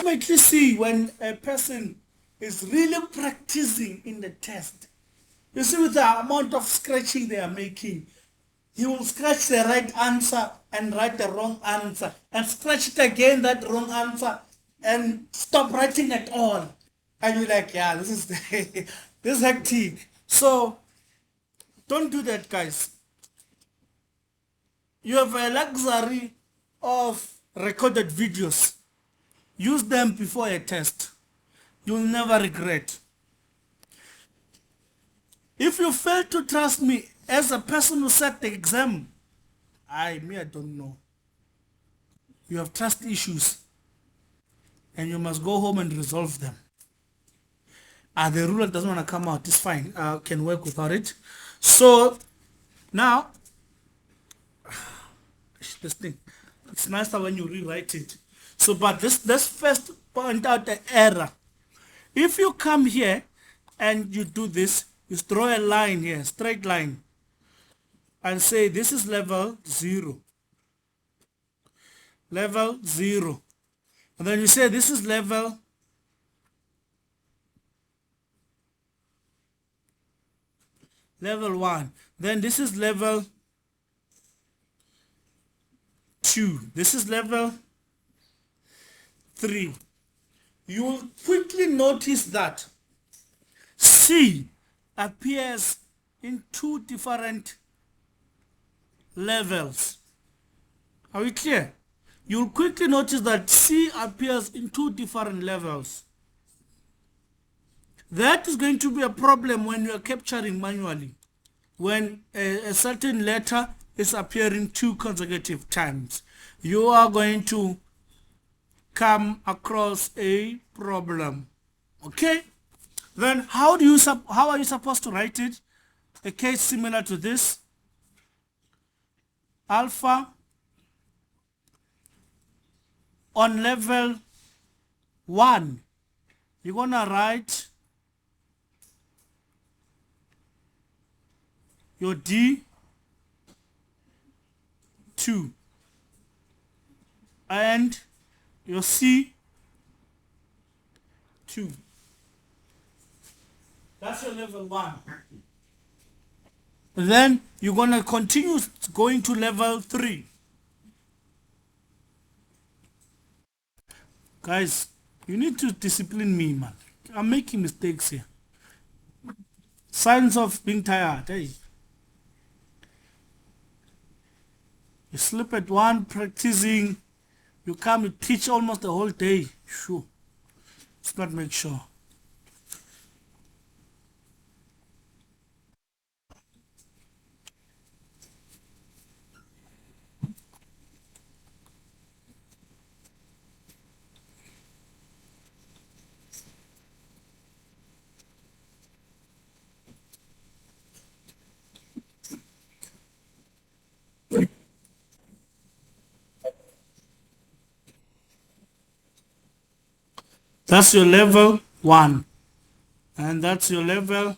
ultimately see when a person is really practicing in the test. You see, with the amount of scratching they are making, he will scratch the right answer and write the wrong answer and scratch it again, that wrong answer, and stop writing at all. And you're like, yeah, this is this is hectic. So don't do that, guys. You have a luxury of recorded videos. Use them before a test. You'll never regret. If you fail to trust me as a person who sat the exam, I don't know. You have trust issues and you must go home and resolve them. The ruler doesn't want to come out. It's fine. Can work without it. So now, this thing, it's nicer when you rewrite it. So, but this first point out the error. If you come here and you do this, you draw a line here, straight line, and say this is level 0. Level 0. And then you say this is level 1. Then this is level 2. This is level 3. You will quickly notice that C appears in 2 different levels. Are we clear? You'll quickly notice that C appears in 2 different levels. That is going to be a problem when you are capturing manually. When a certain letter is appearing 2 consecutive times, you are going to come across a problem. Okay? Then how are you supposed to write it? A case similar to this. Alpha on level 1. You're gonna write your D2 and your C2. That's your level 1. Then you're going to continue going to level 3. Guys, you need to discipline me, man. I'm making mistakes here. Signs of being tired. Hey. You sleep at 1 practicing. You come, you teach almost the whole day. Sure. Let's not make sure. That's your level 1. And that's your level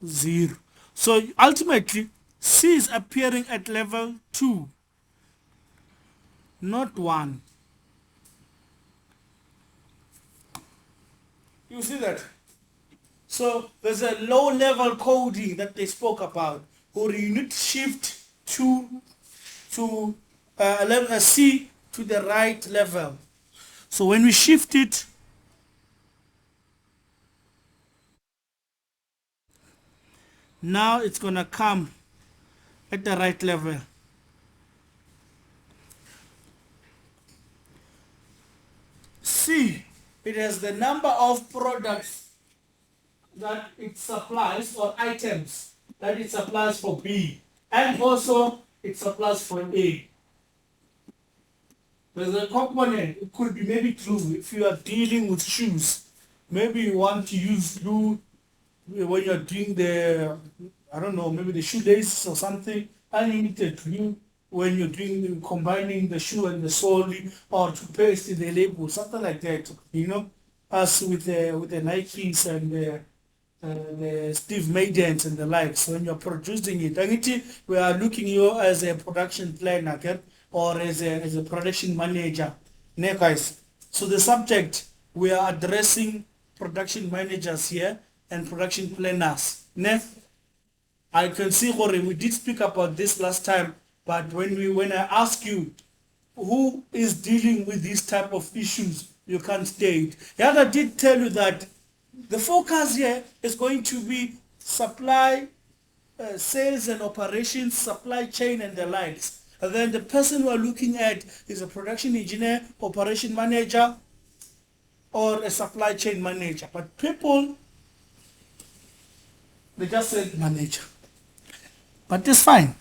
0. So ultimately, C is appearing at level 2, not 1. You see that? So there's a low level coding that they spoke about, or you need to shift to level C to the right level. So when we shift it, now it's gonna come at the right level. C, it has the number of products that it supplies, or items that it supplies for B, and also it supplies for A. There's a component, it could be maybe glue. If you are dealing with shoes, maybe you want to use glue when you're doing the, I don't know, maybe the shoelace or something, and you need a glue when you're doing combining the shoe and the sole, or to paste the label, something like that. You know, as with the Nikes and the Steve Maidens and the likes. When you're producing it, we are looking you as a production planner, okay? Or as a production manager. Ne, guys. So the subject, we are addressing production managers here and production planners. Next, I can see, Jorge, we did speak about this last time, but when I ask you who is dealing with these type of issues, you can't state. The other did tell you that the focus here is going to be supply, sales and operations, supply chain and the likes. And then the person we are looking at is a production engineer, operation manager, or a supply chain manager. But people, they just say manager. But it's fine.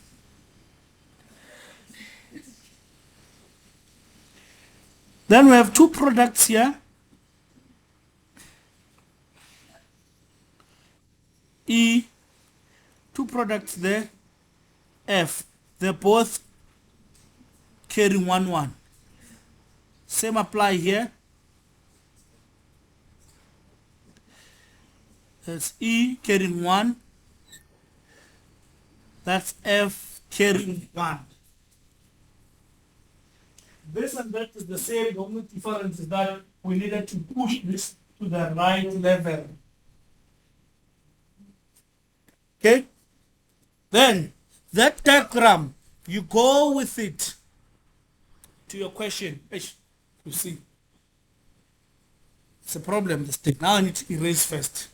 Then we have two products here. E, two products there. F, they're both carrying 1, 1. Same apply here. That's E carrying 1. That's F carrying 1. This and that is the same. The only difference is that we needed to push this to the right level. Okay? Then, that diagram, you go with it to your question. You see, it's a problem, this thing. Now I need to erase first.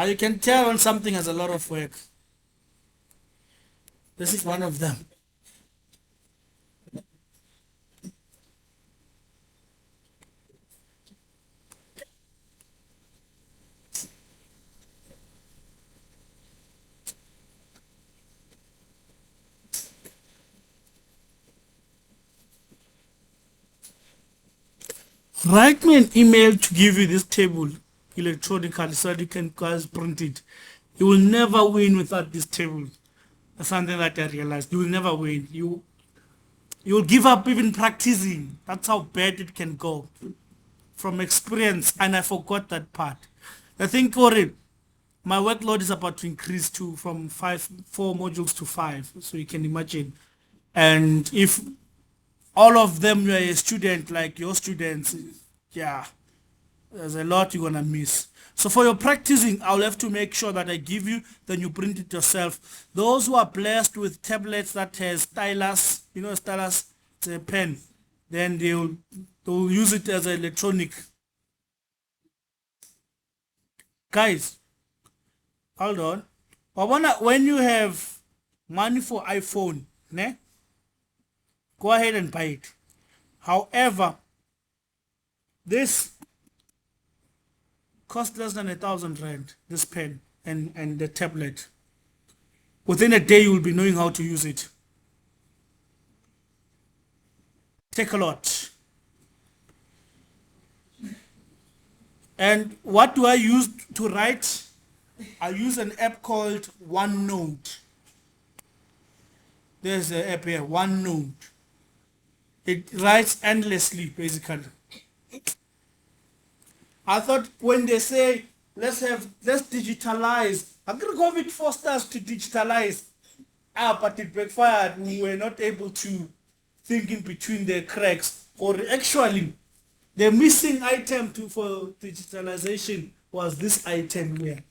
You can tell when something has a lot of work. This is one of them. Write me an email to give you this table electronically so that you can guys print it. You will never win without this table. That's something that I realized. You will never win. You'll give up even practicing. That's how bad it can go. From experience, and I forgot that part. I think already my workload is about to increase from 4 modules to 5. So you can imagine. And if all of them were a student like your students, yeah, there's a lot you're gonna miss. So for your practicing, I'll have to make sure that I give you, then you print it yourself. Those who are blessed with tablets that has stylus, stylus, it's a pen, then they'll use it as an electronic. Guys, hold on. When you have money for iPhone, go ahead and buy it. However, this cost less than 1,000 rand, this pen and the tablet. Within a day, you will be knowing how to use it. Take a lot. And what do I use to write? I use an app called OneNote. There's an app here, OneNote. It writes endlessly, basically. I thought when they say, let's digitalize, COVID forced us to digitalize. But it backfired. We were not able to think in between the cracks. Or actually, the missing item for digitalization was this item here.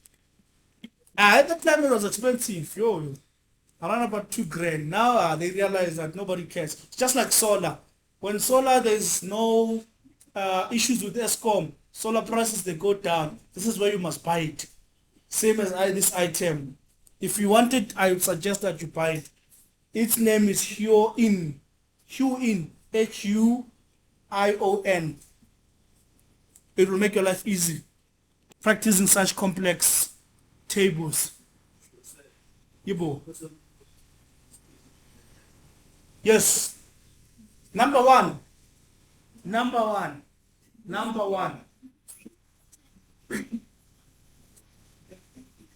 At the time it was expensive. Around about 2 grand. Now they realize that nobody cares. It's just like solar. When solar, there's no issues with Eskom. Solar prices, they go down. This is where you must buy it. Same as this item. If you want it, I would suggest that you buy it. Its name is HUION. HUION. HUION. It will make your life easy. Practicing such complex tables. Yibo. Yes. Number one.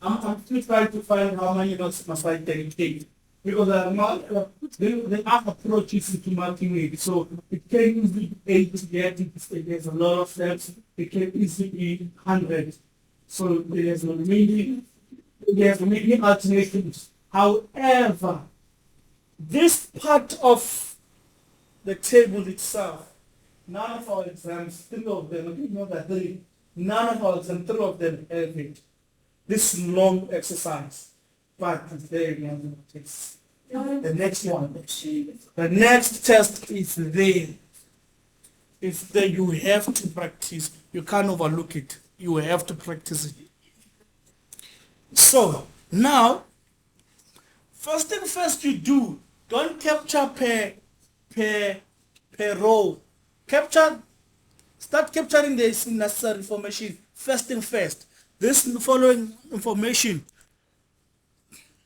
I'm still trying to find how many notes must I take because they are approaches to multi-way. So it can easily be 8 to get it. There's a lot of steps. It can easily be 100. So there's many alternatives. However, this part of the table itself. None of our exams, three of them, I think not that three, none of our exams, three of them have it. This long exercise. But there it's the next one. The next test is there. It's there. You have to practice. You can't overlook it. You have to practice it. So now, first thing first you do, don't capture per row. Start capturing the necessary information first thing first. This following information,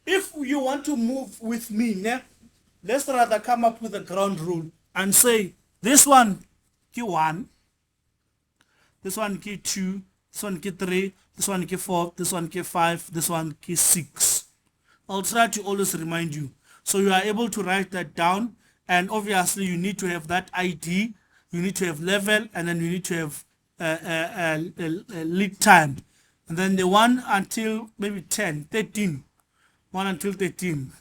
if you want to move with me, let's rather come up with a ground rule and say this one key 1, this one key 2, this one key 3, this one key 4, this one key 5, this one key 6. I'll try to always remind you so you are able to write that down. And obviously you need to have that ID, you need to have level, and then you need to have lead time, and then the 1 until maybe 10, 13, 1 until 13.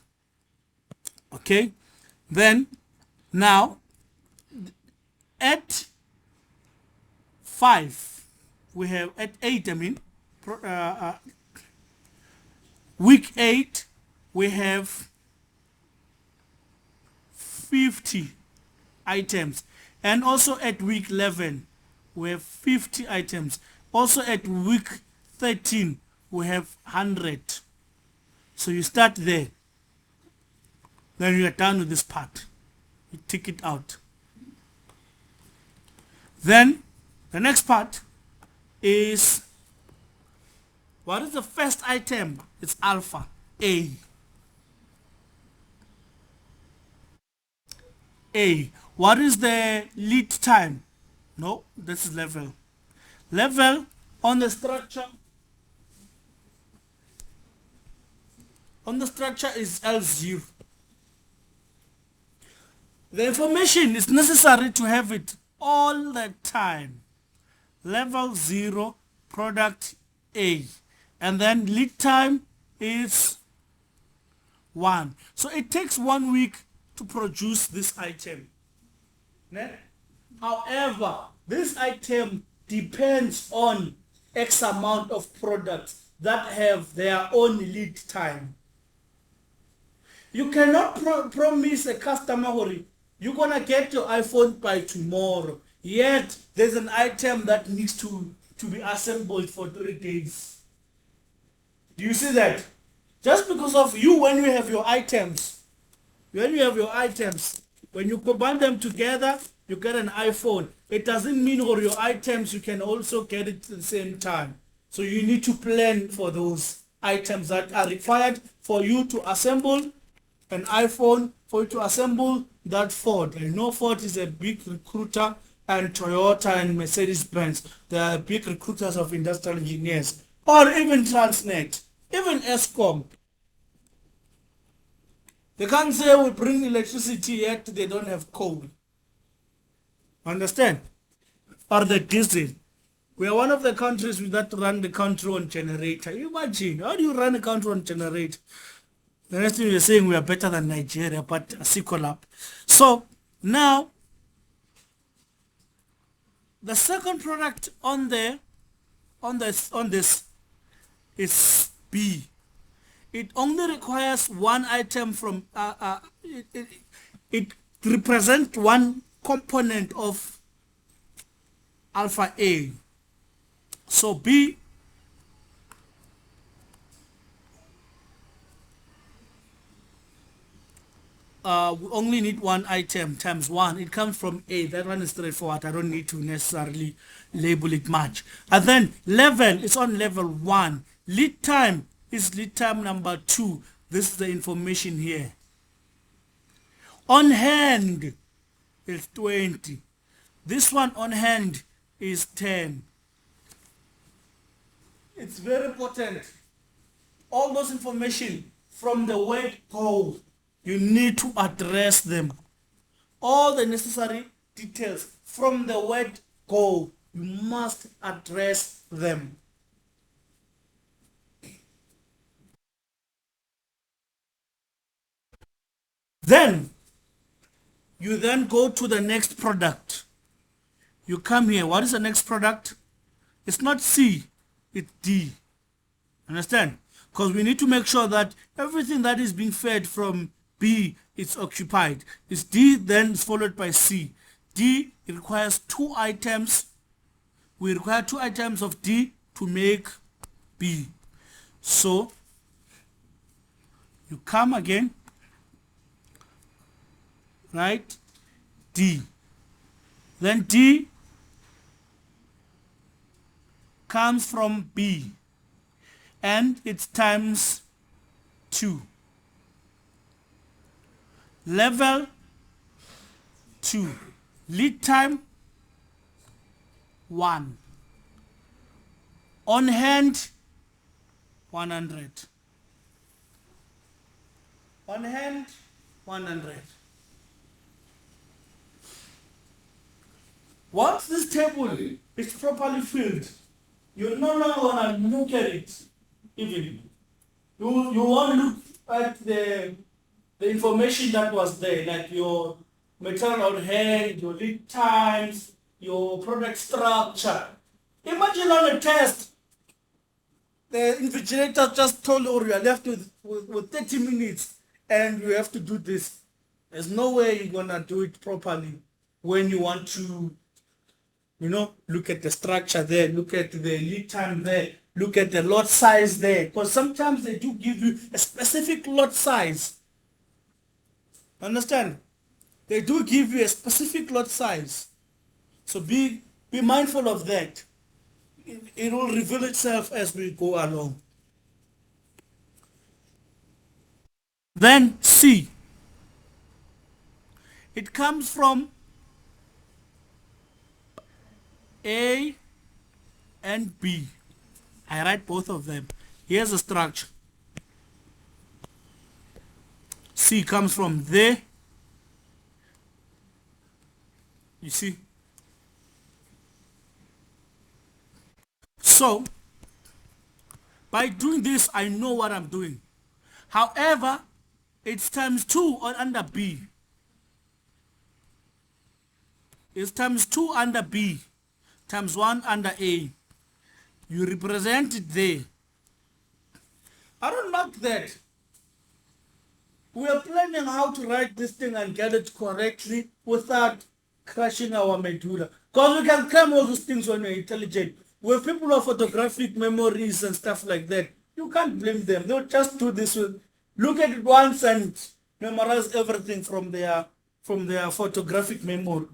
Okay, then now at 5 we have, at 8 I mean, week 8 we have 50 items, and also at week 11 we have 50 items. Also at week 13 we have 100. So you start there, then you are done with this part, you tick it out. Then the next part is, what is the first item? It's alpha A. What is the lead time? No, this is level. Level on the structure. On the structure is L0. The information is necessary to have it all the time. Level 0, product A. And then lead time is 1. So it takes 1 week to produce this item. However, this item depends on X amount of products that have their own lead time. You cannot promise a customer, you're gonna get your iPhone by tomorrow, yet there's an item that needs to be assembled for 3 days. Do you see that? Just because of you, when you have your items, when you combine them together, you get an iPhone. It doesn't mean for your items you can also get it at the same time. So you need to plan for those items that are required for you to assemble an iPhone, for you to assemble that Ford. I know Ford is a big recruiter, and Toyota and Mercedes-Benz, they are big recruiters of industrial engineers. Or even Transnet, even Eskom. They can't say we bring electricity yet they don't have coal. Understand? Or the diesel. We are one of the countries that run the country on generator. Imagine, how do you run a country on generator? The next thing you're saying we are better than Nigeria, but a sequel up. So now the second product on this is B. It only requires one item from it represents one component of alpha A. So B we only need one item times 1. It comes from A. That one is straightforward. I don't need to necessarily label it much. And then level is on level 1. Lead time is lead time number 2. This is the information here. On hand is 20. This one on hand is 10. It's very important. All those information from the word go, you need to address them. All the necessary details from the word go, you must address them. Then You then go to the next product. You come here. What is the next product? It's not C, it's D. Understand? Because we need to make sure that everything that is being fed from B is occupied. It's D, then it's followed by C. D, it requires 2 items. We require 2 items of D to make B. So you come again, right? D. Then D comes from B, and it's times 2. Level 2. Lead time 1. On hand 100. On hand 100. Once this table is properly filled, you no longer want to look at it even. You want to look at the information that was there, like your material on hand, your lead times, your product structure. Imagine on a test, the invigilator just told you you are left with 30 minutes and you have to do this. There's no way you're going to do it properly when you want to, look at the structure there, look at the lead time there, look at the lot size there. Because sometimes they do give you a specific lot size. Understand? They do give you a specific lot size. So be mindful of that. It will reveal itself as we go along. Then C. It comes from A and B. I write both of them. Here's the structure. C comes from there. You see? So, by doing this, I know what I'm doing. However, it's times 2 under B. It's times 2 under B, times 1 under A. You represent it there. I don't like that. We are planning how to write this thing and get it correctly without crushing our medulla. Because we can cram all those things when we're intelligent. With people of photographic memories and stuff like that, you can't blame them. They'll just do this look at it once and memorize everything from their photographic memory.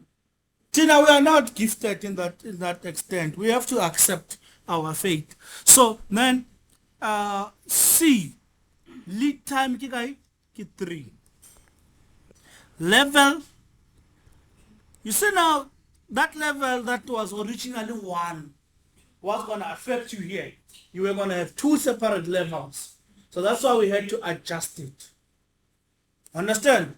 Tina, we are not gifted in that extent. We have to accept our fate. So then C, lead time ki 3. Level, you see now that level that was originally 1 was going to affect you here. You were going to have 2 separate levels. So that's why we had to adjust it. Understand?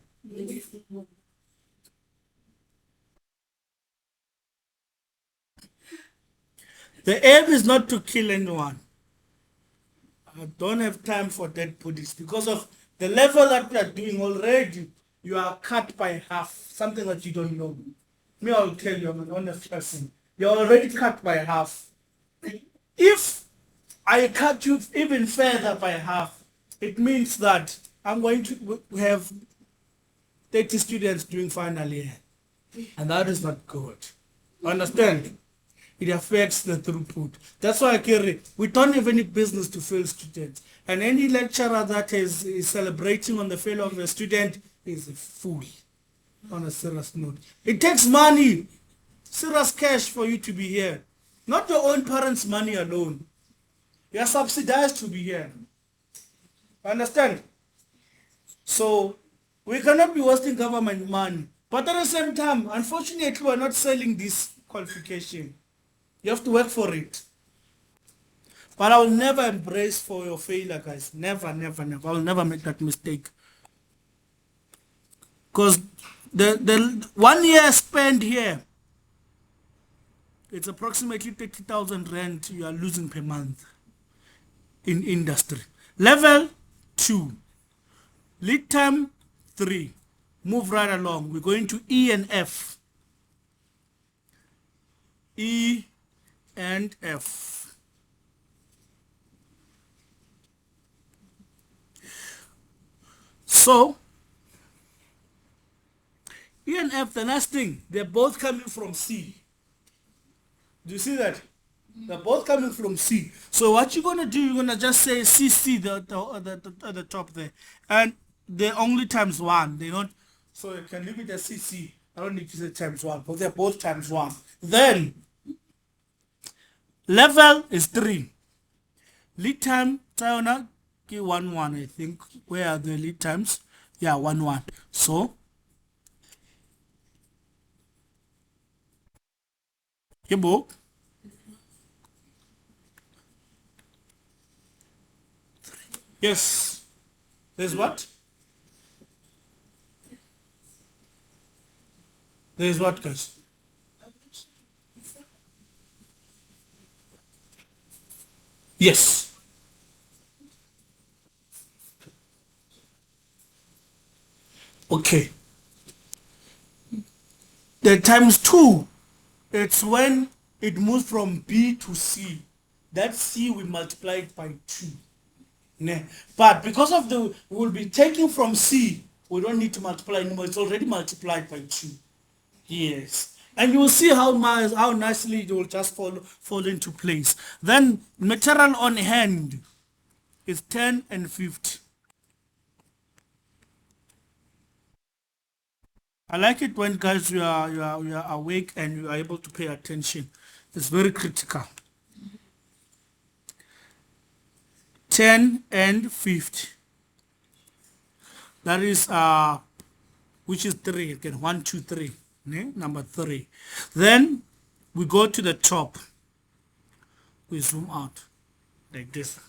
The aim is not to kill anyone. I don't have time for dead bodies because of the level that we are doing already. You are cut by half, something that you don't know. Me, I'll tell you, I'm an honest person. You're already cut by half. If I cut you even further by half, it means that I'm going to have 30 students doing final year. And that is not good. Understand? It affects the throughput. That's why we don't have any business to fail students. And any lecturer that is celebrating on the failure of a student is a fool. On a serious note. It takes money, serious cash for you to be here. Not your own parents' money alone. You are subsidized to be here. Understand? So, we cannot be wasting government money. But at the same time, unfortunately, we're not selling this qualification. You have to work for it. But I will never embrace for your failure, guys. Never, never, never. I will never make that mistake. Because the 1 year spent here, it's approximately 30,000 rand you are losing per month in industry. Level 2. Lead time 3. Move right along. We're going to E and F. E and F. So, E and F, the last thing, they're both coming from C. Do you see that? They're both coming from C. So what you're gonna do, you're gonna just say CC at the top there, and they're only times one. They're not, so you can leave it as CC. I don't need to say times one, but they're both times one. Then level is 3. Lead time Tayona 1 I think. Where are the lead times? Yeah, 1. So Yebo. Yes. There's what? There's what, guys? Yes. Okay. The times 2, it's when it moves from B to C. That C we multiply it by 2. Ne? But because of the, we'll be taking from C, we don't need to multiply anymore. It's already multiplied by 2. Yes. And you will see how nicely it will just fall into place. Then material on hand is 10 and 50. I like it when guys you are awake and you are able to pay attention. It's very critical. 10 and 50. That is which is 3 again. 1, 2, 3. Number 3. Then we go to the top. We zoom out like this.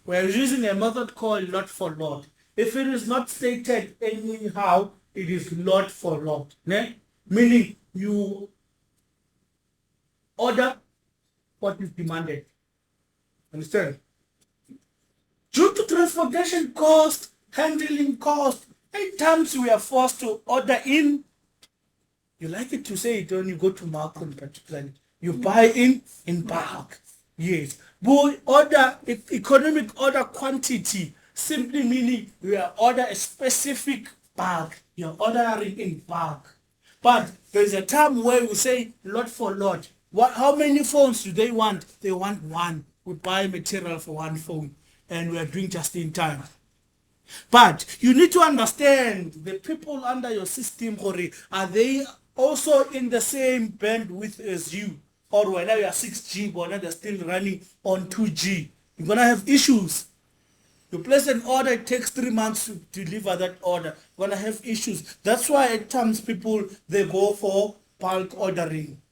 We are using a method called lot for lot. If it is not stated anyhow, it is lot for lot. Meaning you order what is demanded. Understand? Due to transportation cost, handling cost, at times we are forced to order in. You like it to say it when you go to Markham particularly. You buy in bulk. Yes. But order, economic order quantity, simply meaning you are order a specific bulk. You're ordering in bulk. But there's a time where we say lot for lot. How many phones do they want? They want 1. We buy material for 1 phone. And we are doing just in time. But you need to understand the people under your system, are they also in the same bandwidth as you? Or whether you are 6G, but they're still running on 2G. You're going to have issues. You place an order, it takes 3 months to deliver that order. You're going to have issues. That's why at times people, they go for bulk ordering.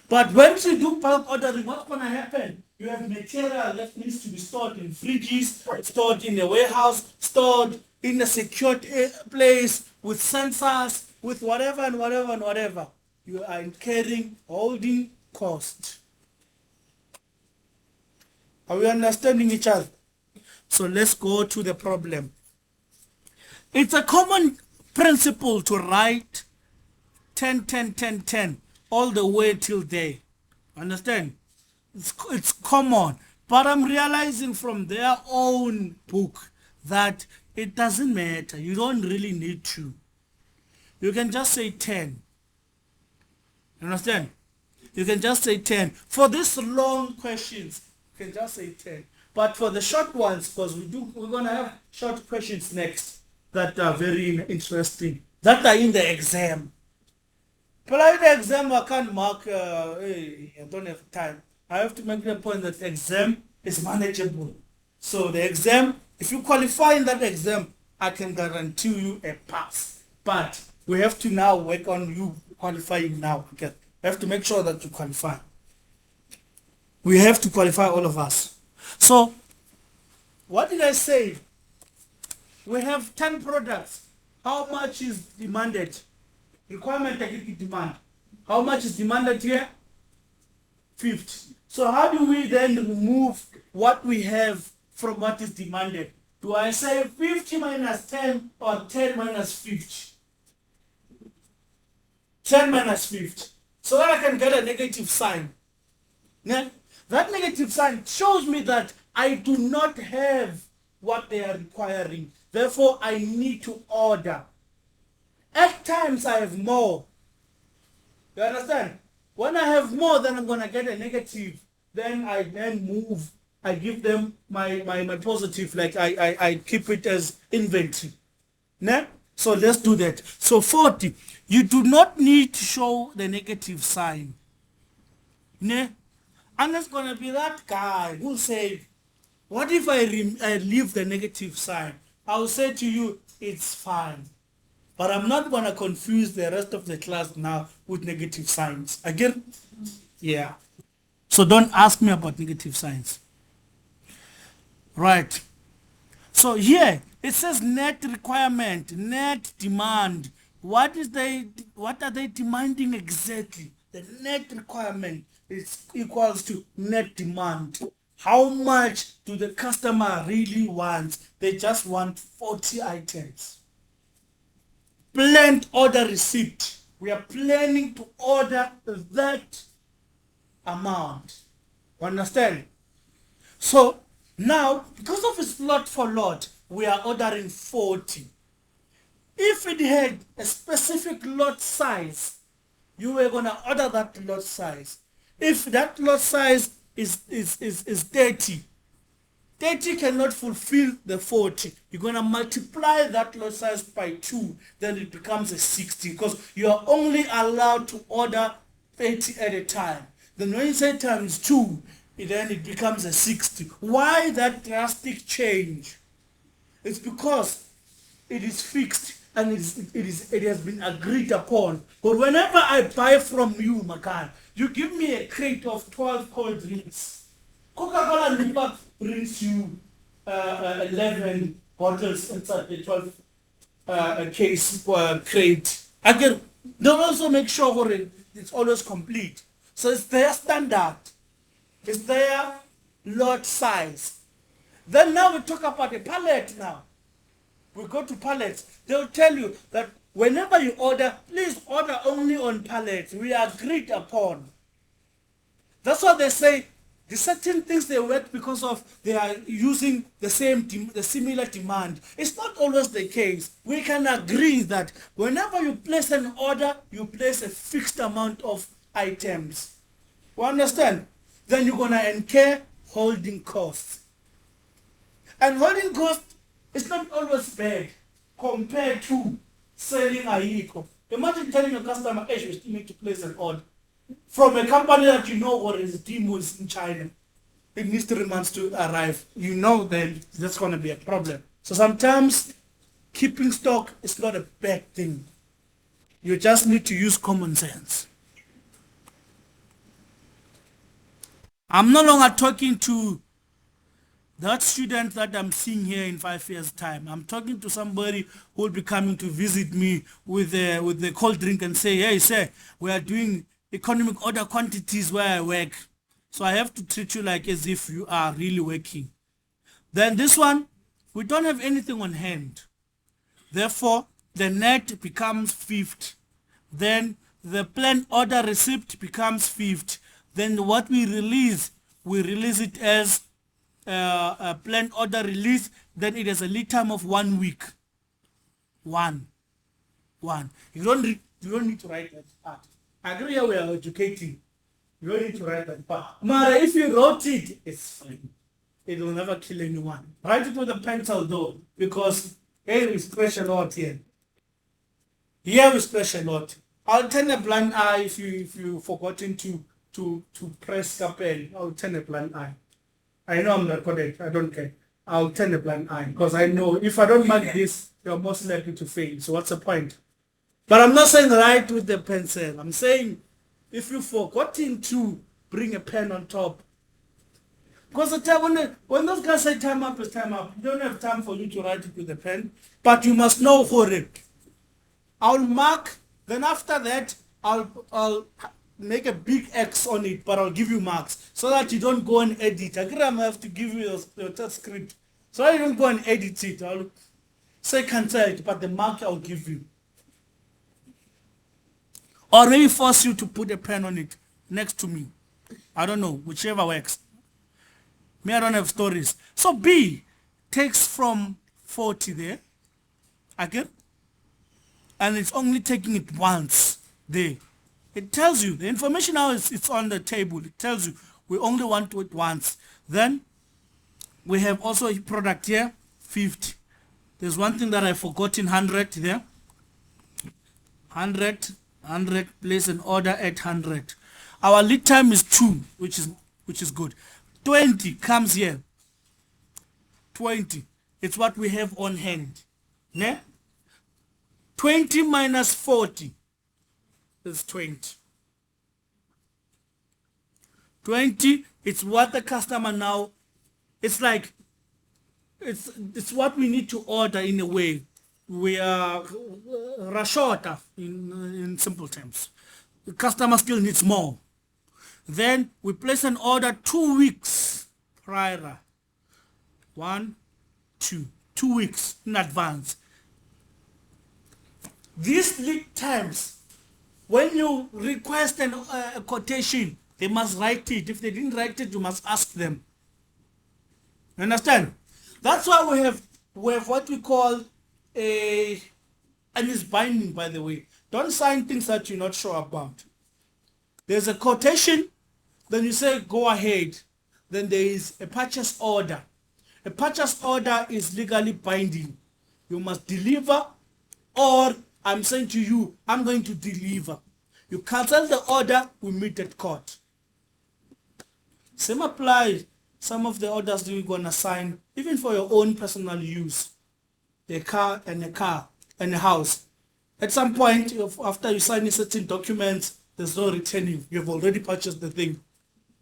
But once you do bulk ordering, what's going to happen? You have material that needs to be stored in fridges, stored in a warehouse, stored in a secured place with sensors, with whatever and whatever and whatever. You are incurring holding cost. Are we understanding each other? So let's go to the problem. It's a common principle to write 10, 10, 10, 10 all the way till day. Understand? It's common. But I'm realizing from their own book that it doesn't matter. You don't really need to. You can just say 10. Understand? You can just say 10. For these long questions, you can just say 10. But for the short ones, because we're going to have short questions next that are very interesting, that are in the exam. But in the exam, I can't mark, I don't have time. I have to make the point that the exam is manageable. So the exam, if you qualify in that exam, I can guarantee you a pass. But we have to now work on you qualifying now. Okay? We have to make sure that you qualify. We have to qualify, all of us. So, what did I say? We have 10 products. How much is demanded? Requirement technical demand. How much is demanded here? 50. So how do we then remove what we have from what is demanded? Do I say 50 minus 10 or 10 minus 50? 10 minus 50. So that I can get a negative sign. Yeah? That negative sign shows me that I do not have what they are requiring. Therefore, I need to order. At times, I have more. You understand? When I have more, then I'm going to get a negative. Then I move. I give them my positive. Like I keep it as inventory. Ne? So let's do that. So 40. You do not need to show the negative sign. Ne? And it's going to be that guy who'll say, what if I leave the negative sign? I'll say to you, it's fine. But I'm not going to confuse the rest of the class now with negative signs. Again? Yeah. So don't ask me about negative signs. Right. So here, it says net requirement, net demand. What are they demanding exactly? The net requirement is equals to net demand. How much do the customer really want? They just want 40 items. Planned order receipt. We are planning to order that amount. Understand? So now, because of its lot for lot, we are ordering 40. If it had a specific lot size, you were going to order that lot size. If that lot size is 30, 30 cannot fulfill the 40. You're going to multiply that lot size by 2. Then it becomes a 60 because you are only allowed to order 30 at a time. Then when you say times 2, then it becomes a 60. Why that drastic change? It's because it is fixed and it has been agreed upon. But whenever I buy from you, Makan, you give me a crate of 12 cold drinks. Coca-Cola and Lipa brings you 11 bottles inside the 12 case crate. Again, they'll also make sure it's always complete. So it's their standard. It's their lot size. Then now we talk about a pallet now. We go to pallets. They'll tell you that whenever you order, please order only on pallets. We agreed upon. That's what they say. The certain things they work because of they are using the similar demand. It's not always the case. We can agree that whenever you place an order, you place a fixed amount of items. You understand? Then you're going to incur holding costs. And holding costs is not always bad compared to selling a vehicle. Imagine telling your customer, hey, you still need to place an order from a company that you know or is demos in China. It needs 3 months to arrive. You know then that's going to be a problem. So sometimes keeping stock is not a bad thing. You just need to use common sense. I'm no longer talking to that student that I'm seeing here in 5 years' time. I'm talking to somebody who will be coming to visit me with the cold drink and say, hey, sir, we are doing economic order quantities where I work. So I have to treat you like as if you are really working. Then this one, we don't have anything on hand. Therefore, the net becomes 50. Then the planned order receipt becomes 50. Then what we release it as a planned order release. Then it has a lead time of 1 week. One. You don't need to write that part. I agree here we are educating. You don't need to write that part. Mara, if you wrote it, it's fine. It will never kill anyone. Write it with a pencil though, because here we splash a lot here. Here we splash a lot. I'll turn a blind eye if you forgotten to press the pen. I'll turn a blind eye. I know I'm recorded. I don't care. I'll turn a blind eye because I know if I don't mark this, you're most likely to fail. So what's the point? But I'm not saying write with the pencil. I'm saying if you've forgotten to bring a pen on top. Because the time when those guys say time up is time up, you don't have time for you to write it with a pen. But you must know for it. I'll mark. Then after that, I'll make a big X on it, but I'll give you marks so that you don't go and edit. I have to give you your script So I don't go and edit it. I'll say cancel it, but the mark I'll give you. Or maybe force you to put a pen on it next to me. I don't know, whichever works. Me, I don't have stories. So B takes from 40 there. Again. And it's only taking it once there. It tells you, the information now it's on the table. It tells you we only want it once. Then we have also a product here, 50. There's one thing that I forgot in 100 there. 100, place an order at 100. Our lead time is 2, which is good. 20 comes here. 20. It's what we have on hand. Ne? 20 minus 40 is 20. 20, it's what the customer now, it's like, it's what we need to order in a way. We are short in simple terms. The customer still needs more. Then we place an order 2 weeks prior. 1, 2. 2 weeks in advance. These lead times, when you request a quotation, they must write it. If they didn't write it, you must ask them. You understand? That's why we have what we call and it's binding, by the way. Don't sign things that you're not sure about. There's a quotation, then you say go ahead. Then there is a purchase order. A purchase order is legally binding. You must deliver, or I'm saying to you, I'm going to deliver. You cancel the order, we meet at court. Same applies. Some of the orders that you're going to sign, even for your own personal use. A car and a house. At some point, after you sign certain documents, there's no returning. You've already purchased the thing.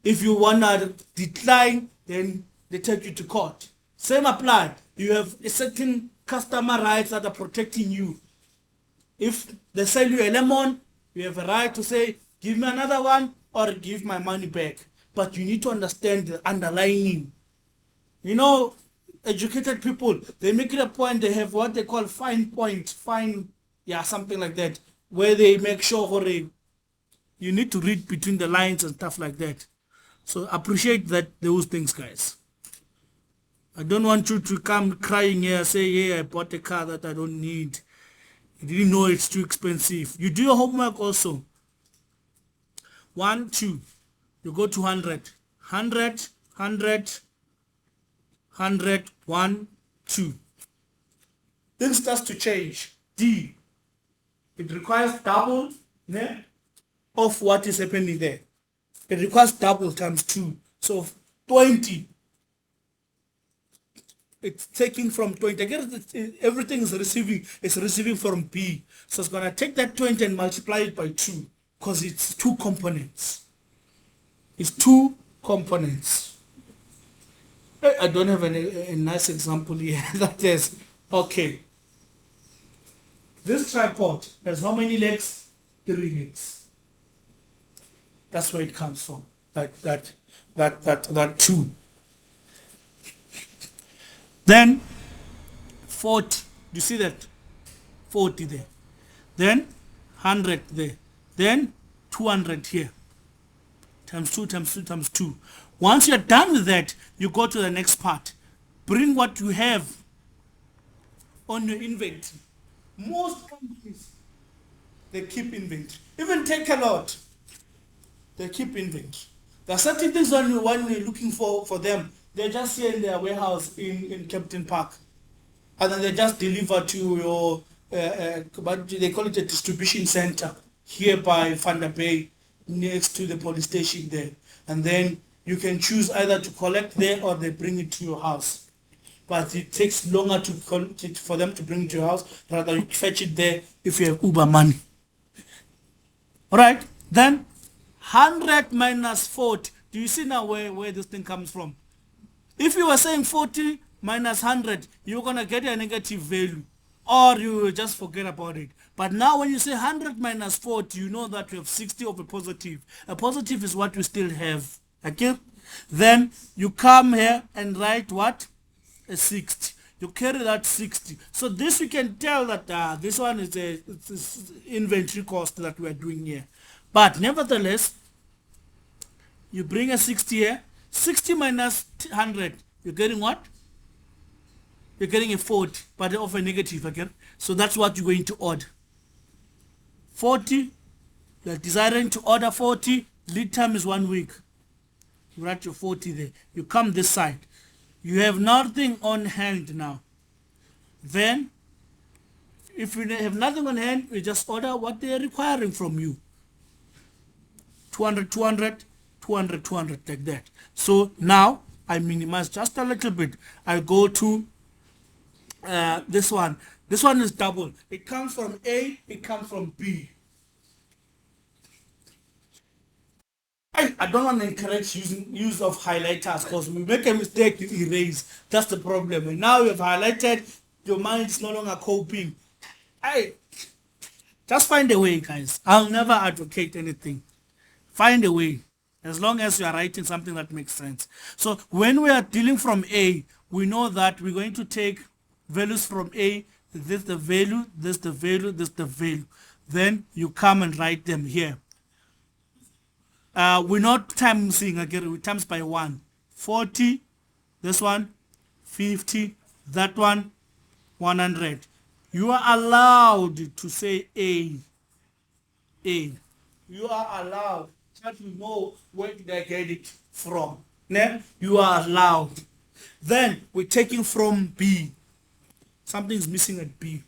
If you want to decline, then they take you to court. Same apply. You have a certain customer rights that are protecting you. If they sell you a lemon, you have a right to say, give me another one or give my money back. But you need to understand the underlying. You know, educated people, they make it a point, they have what they call fine, something like that, where they make sure you need to read between the lines and stuff like that. So appreciate those things, guys. I don't want you to come crying here, say, yeah, I bought a car that I don't need. You didn't know it's too expensive. You do your homework also. 1, 2. You go to 100. 100, 1, 2. Things starts to change. D. It requires double of what is happening there. It requires double times 2. So 20. It's taking from 20. Again, everything is receiving from B. So it's going to take that 20 and multiply it by 2 because it's 2 components. It's 2 components. I don't have a nice example here. That is, okay. This tripod has how many legs? 3 legs. That's where it comes from. That 2. Then 40. You see that? 40 there. Then 100 there. Then 200 here. Times 2, times 2, times 2. Once you're done with that, you go to the next part. Bring what you have on your inventory. Most companies, they keep inventory. Even Takealot, they keep inventory. There are certain things when you're looking for them, they're just here in their warehouse in Captain Park. And then they just deliver to your, they call it a distribution center here by Vanda Bay, next to the police station there. And then you can choose either to collect there or they bring it to your house. But it takes longer for them to bring it to your house rather you fetch it there if you have Uber money. Alright, then 100 minus 40. Do you see now where this thing comes from? If you were saying 40 minus 100, you're going to get a negative value or you will just forget about it. But now when you say 100 minus 40, you know that you have 60 of a positive. A positive is what you still have. Okay? Then you come here and write what? a 60. You carry that 60. So this we can tell that this one is it's inventory cost that we are doing here. But nevertheless, you bring a 60 here. 60 minus 100. You're getting what? You're getting a 40, but of a negative again. So that's what you're going to order. 40. You're desiring to order 40. Lead time is 1 week. You write your 40 there. You come this side. You have nothing on hand now. Then, if you have nothing on hand, you just order what they are requiring from you. 200, 200, 200, 200, like that. So now, I minimize just a little bit. I go to this one. This one is double. It comes from A, it comes from B. I don't want to encourage use of highlighters because we make a mistake, you erase. That's the problem. And now you've highlighted, your mind is no longer coping. Just find a way, guys. I'll never advocate anything. Find a way. As long as you are writing something that makes sense. So when we are dealing from A, we know that we're going to take values from A. This the value, this the value, this the value. Then you come and write them here. We're not timesing again, we times by 1. 40, this one, 50, that one, 100. You are allowed to say A. You are allowed. Just to know where did I get it from. Ne? You are allowed. Then we're taking from B. Something's missing at B.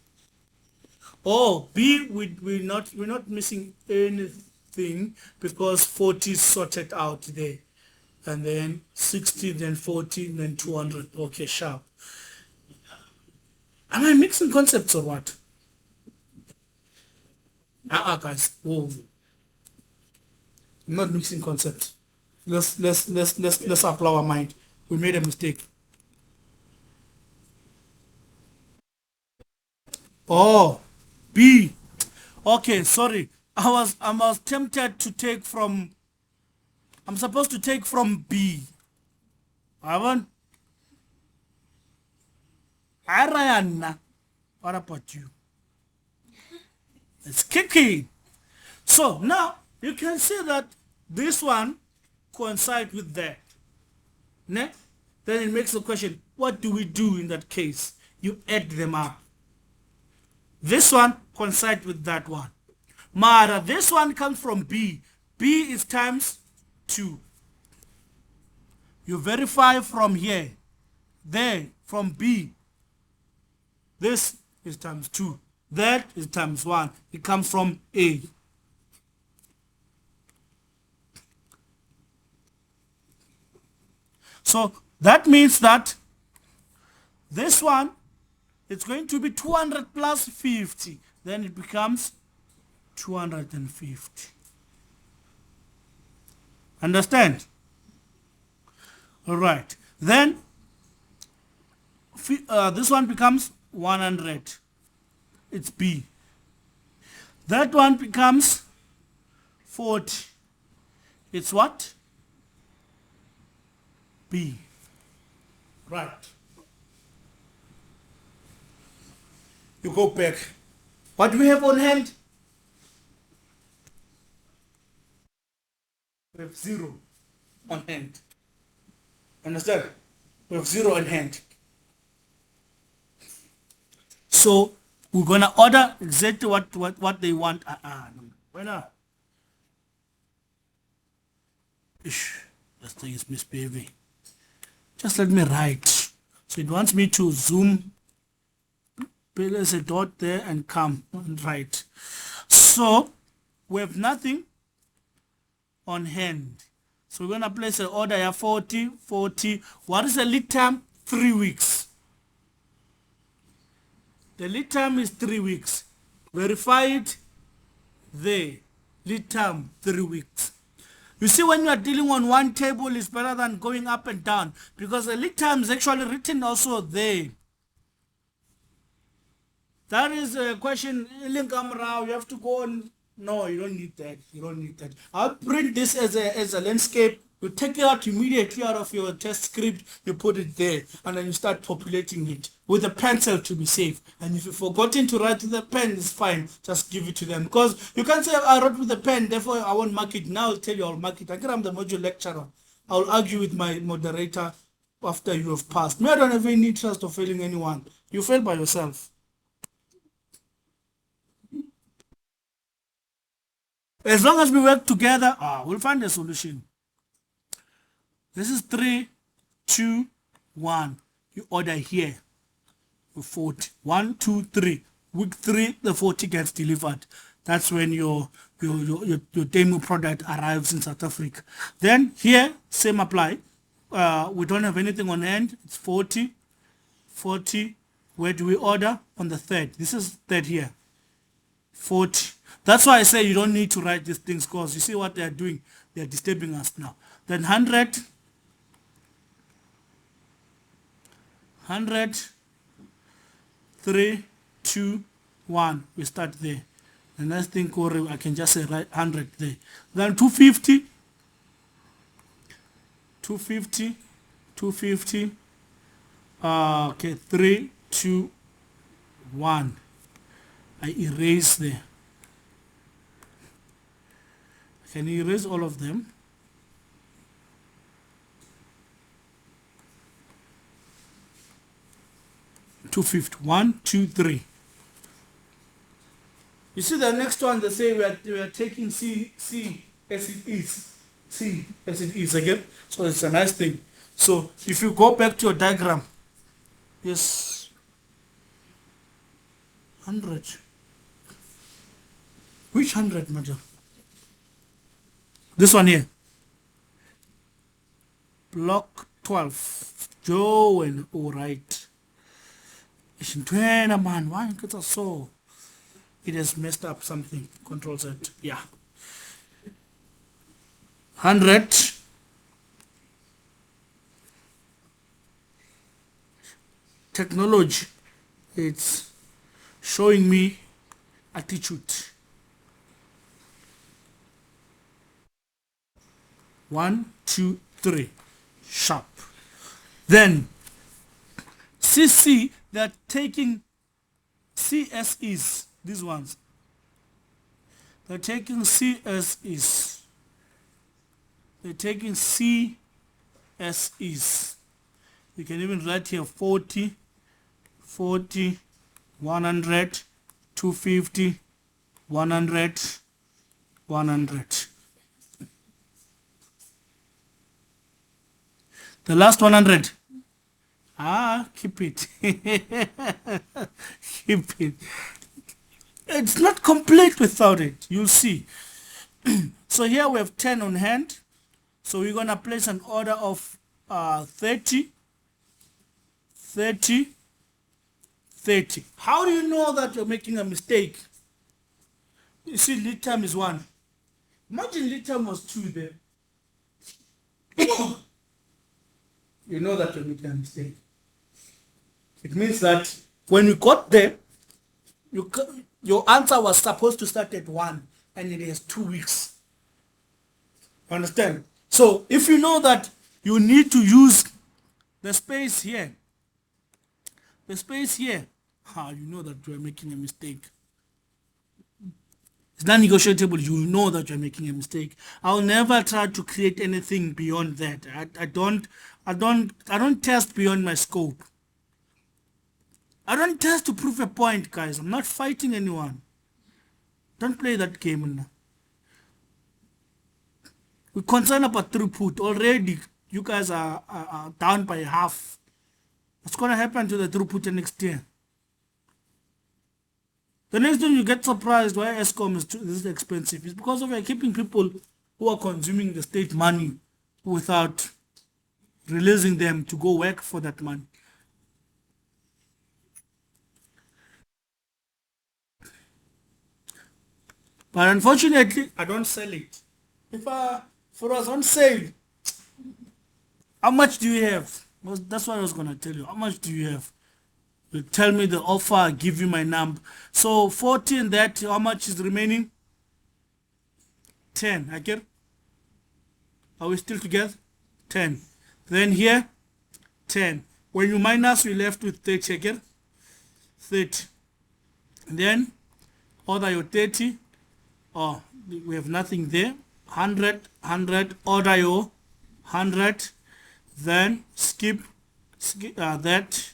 Oh, B, we're not missing anything. Because 40 is sorted out there, and then 60, then 40, then 200. Okay, sharp. Am I mixing concepts or what? Guys, whoa. I'm not mixing concepts. Let's apply our mind. We made a mistake. Oh, B. Okay, sorry. I was tempted to take from, I'm supposed to take from B. Ryan, what about you? It's kicking. So now you can see that this one coincides with that. Ne? Then it makes the question, what do we do in that case? You add them up. This one coincides with that one. Mara, this one comes from B. B is times 2. You verify from here. There, from B. This is times 2. That is times 1. It comes from A. So that means that this one, it's going to be 200 plus 50. Then it becomes 250. Understand? All right. Then this one becomes 100. It's B. That one becomes 40. It's what? B. Right. You go back. What do we have on hand? We have 0 on hand. Understand? We have 0 on hand. So we're gonna order exactly what they want. Why not? Ish, this thing is misbehaving. Just let me write. So it wants me to zoom. There's a dot there and come and write. So we have nothing on hand. So we're gonna place an order here, 40, 40. What is the lead time? 3 weeks. The lead time is 3 weeks. Verify it there. Lead time 3 weeks. You see, when you are dealing on one table, it's better than going up and down because the lead time is actually written also there. That is a question, you have to go on No, you don't need that. You don't need that. I'll print this as a landscape. You take it out immediately out of your test script, you put it there, and then you start populating it with a pencil to be safe. And if you've forgotten to write with a pen, it's fine. Just give it to them. Because you can't say I wrote with a pen, therefore I won't mark it. Now I'll tell you I'll mark it. I I'm the module lecturer. I'll argue with my moderator after you have passed. Me, I don't have any interest of failing anyone. You fail by yourself. As long as we work together, we'll find a solution. This is 3, 2, 1. You order here. 40. 1, 2, 3. Week 3, the 40 gets delivered. That's when your demo product arrives in South Africa. Then here, same apply. We don't have anything on hand. It's 40. 40. Where do we order? On the 3rd. This is 3rd here. 40. That's why I say you don't need to write these things, because you see what they're doing. They're disturbing us now. Then 100. 100. 3, 2, 1. We start there. The next thing, I can just say write 100 there. Then 250. 250. 250. Okay, 3, 2, 1. I erase there. Can you erase all of them? $250. 2, 3. You see the next one, they say we are taking C as it is. C as it is again. So it's a nice thing. So if you go back to your diagram, yes, 100. Which 100, madam? This one here. Block 12. Joe, all right. It's in 20, man. Why is it so? It has messed up something. Control Z. Yeah. 100. Technology. It's showing me attitude. 1, 2, 3. Sharp. Then CC, they're taking CSEs, these ones. They're taking CSEs. They're taking CSEs. You can even write here 40, 40, 100, 250, 100, 100. The last 100. Keep it. Keep it. It's not complete without it. You'll see. So here we have 10 on hand. So we're going to place an order of 30, 30, 30. How do you know that you're making a mistake? You see, lead time is 1. Imagine lead time was 2 there. You know that you're making a mistake. It means that when we got there, your answer was supposed to start at 1 and it is 2 weeks. Understand? So if you know that you need to use the space here, you know that you are making a mistake. It's not negotiable. You know that you're making a mistake. I'll never try to create anything beyond that. I don't test beyond my scope. I don't test to prove a point, guys. I'm not fighting anyone. Don't play that game now. We're concerned about throughput. Already, you guys are down by half. What's going to happen to the throughput next year? The next time you get surprised why Eskom is this expensive, it's because of keeping people who are consuming the state money without releasing them to go work for that money. But unfortunately, I don't sell it. If it was on sale, how much do you have? Well, that's what I was going to tell you. How much do you have? You tell me the offer, I give you my number. So 40 and that, how much is remaining? 10. I get. Are we still together? 10. Then here, 10. When you minus, you're left with 30 again. 30. Then, order your 30. Oh, we have nothing there. 100, order your 100. Then, skip that.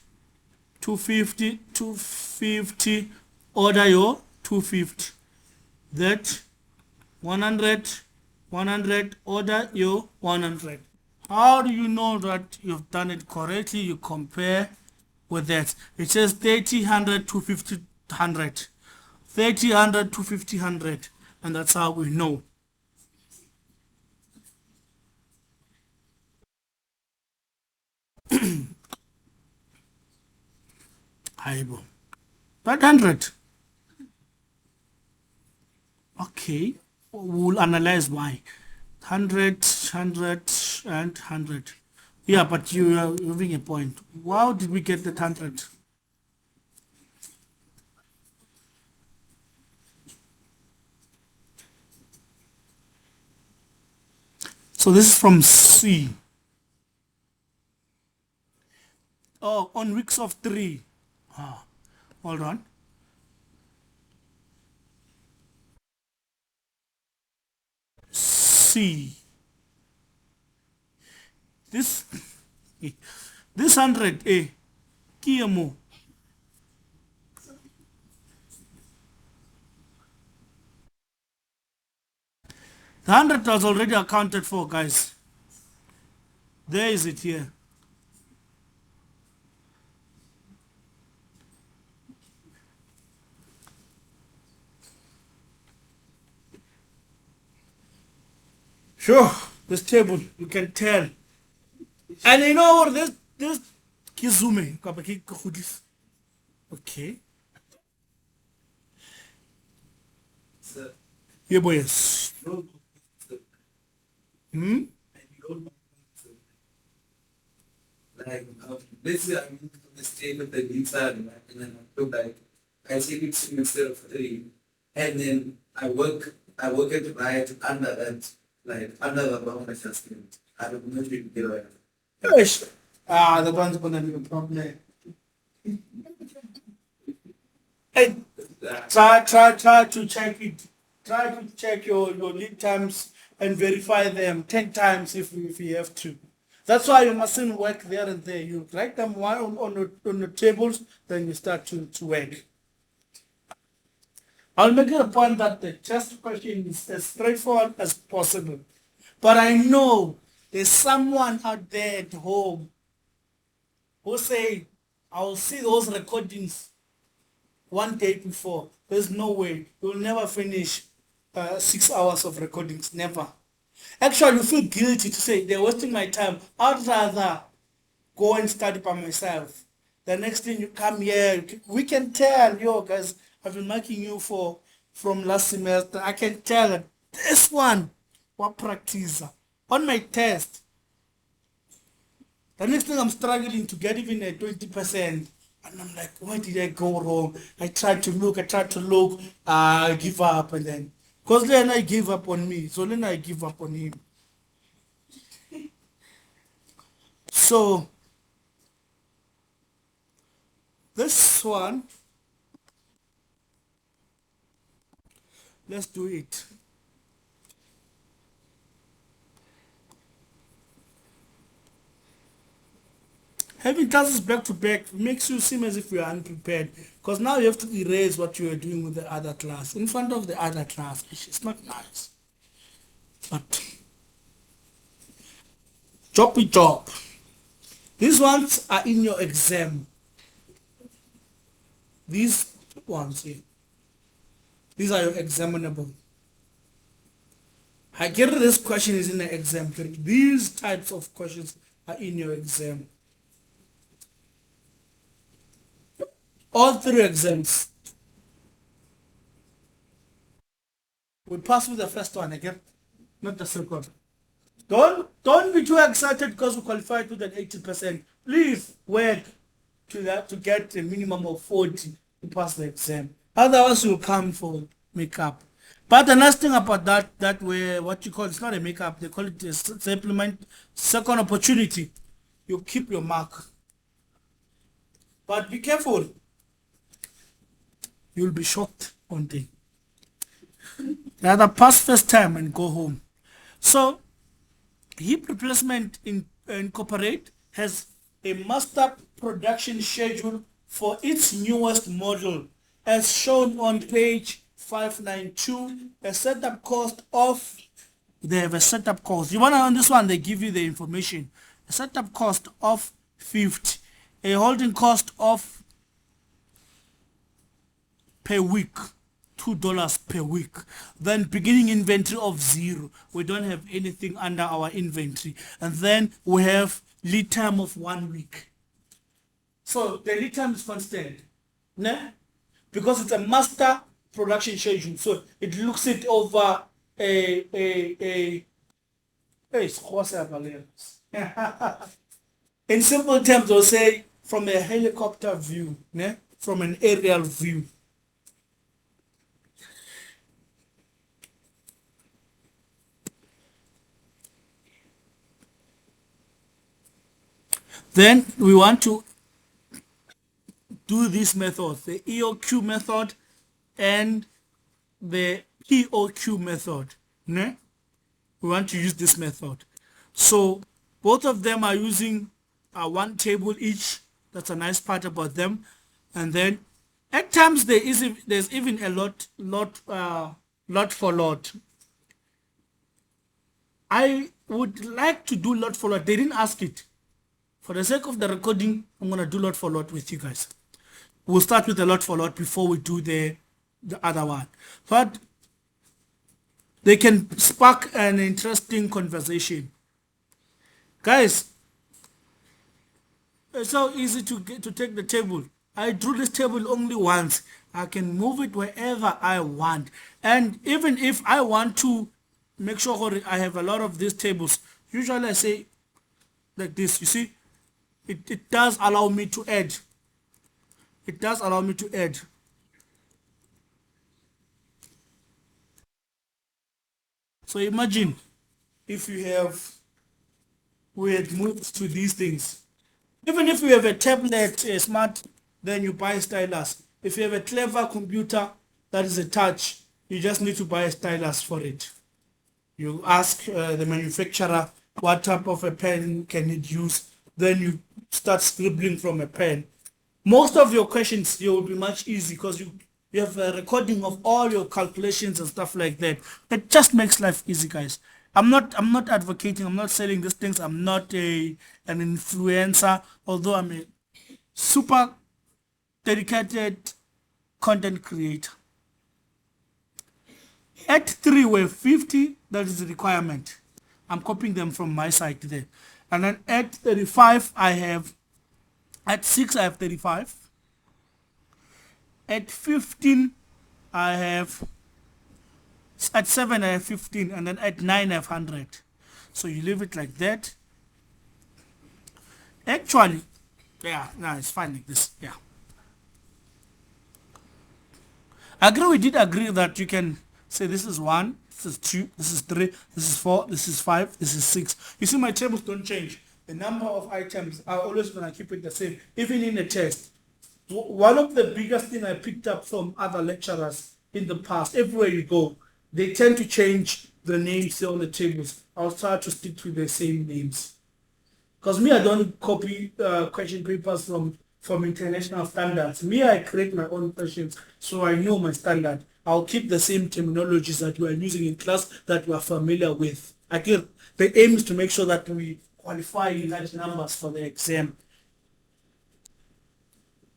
250, order your 250. That, 100, order your 100. How do you know that you've done it correctly? You compare with that. It says 30, 100, 250, 100. 30, 100, 250, 100. And that's how we know. Aibo. That 100. Okay. We'll analyze why. 100, and 100. Yeah, but you are having a point. How did we get that 100? So this is from C. Oh, on weeks of 3. Hold on. C. This 100 A. Kiamo. The 100 was already accounted for, guys. There is it here. Sure, this table, you can tell. And you know what, this kizume. Okay. Sir, Yeah, boys. no, sir, Hmm? I don't know, sir. Like, basically, I'm into the state of the inside, and then I feel like I take it to instead of 3, and then I work it right under that, like, under the bound adjustment. I don't know if you get it. Yes. That one's gonna be a problem. Hey, try to check it. Try to check your lead times and verify them 10 times if you have to. That's why you mustn't work there and there. You write them one on the tables, then you start to work. I'll make it a point that the test question is as straightforward as possible. But I know there's someone out there at home who say, I'll see those recordings one day before. There's no way. You'll never finish 6 hours of recordings. Never. Actually, you feel guilty to say, they're wasting my time. I'd rather go and study by myself. The next thing you come here, we can tell, yo guys, I've been marking you from last semester. I can tell that this one, what practice on my test. The next thing I'm struggling to get even a 20%. And I'm like, why did I go wrong? I tried to look, I give up, and then, because then I give up on me, so then I give up on him. So, this one, let's do it. Having classes back to back makes you seem as if you are unprepared, because now you have to erase what you were doing with the other class in front of the other class. It's not nice. But job. These ones are in your exam. These ones here. These are your examinable. I get it, this question is in the exam. These types of questions are in your exam. All 3 exams. We pass with the first one again, not the second. Don't be too excited because we qualified with an 80%. Please work to get a minimum of 40 to pass the exam. Otherwise you'll come for makeup. But the nice thing about that way, what you call, it's not a makeup, they call it a supplement, second opportunity. You keep your mark. But be careful. You'll be shocked one day. Rather pass first time and go home. So Hip Replacement Incorporate has a master production schedule for its newest model as shown on page 592. A setup cost of, they have a setup cost. You wanna, on this one they give you the information. A setup cost of 50. A holding cost of per week, $2 per week. Then beginning inventory of 0. We don't have anything under our inventory. And then we have lead time of 1 week. So the lead time is constant, né? Because it's a master production schedule. So it looks it over in simple terms, we'll say from a helicopter view, né? From an aerial view. Then we want to do these methods, the EOQ method and the POQ method. Ne? We want to use this method. So both of them are using one table each. That's a nice part about them. And then at times there's even a lot for lot. I would like to do lot for lot. They didn't ask it. For the sake of the recording, I'm going to do lot for lot with you guys. We'll start with the lot for lot before we do the other one. But they can spark an interesting conversation. Guys, it's so easy to take the table. I drew this table only once. I can move it wherever I want. And even if I want to make sure I have a lot of these tables, usually I say like this, you see, it does allow me to add. It does allow me to add. So imagine if we had moved to these things. Even if you have a tablet, a smart, then you buy a stylus. If you have a clever computer that is a touch, you just need to buy a stylus for it. You ask the manufacturer what type of a pen can it use, then you start scribbling from a pen. Most of your questions here will be much easier because you have a recording of all your calculations and stuff like that. It just makes life easy, guys. I'm not advocating, I'm not selling these things, I'm not an influencer, although I'm a super dedicated content creator. At 3 we're 50, that is the requirement. I'm copying them from my site there. And then at 35 I have, at 6 I have 35. At 15 I have, at 7 I have 15, and then at 9 I have 100. So you leave it like that. Actually, yeah, no, it's fine like this, yeah. We did agree that you can say this is 1, this is 2, this is 3, this is 4, this is 5, this is 6. You see, my tables don't change. The number of items are always going to keep it the same, even in a test. One of the biggest things I picked up from other lecturers in the past, everywhere you go, they tend to change the names on the tables. I'll try to stick to the same names. Because me, I don't copy question papers from international standards. Me, I create my own questions, so I know my standard. I'll keep the same terminologies that we are using in class that we are familiar with. Again, the aim is to make sure that we qualify in large numbers for the exam.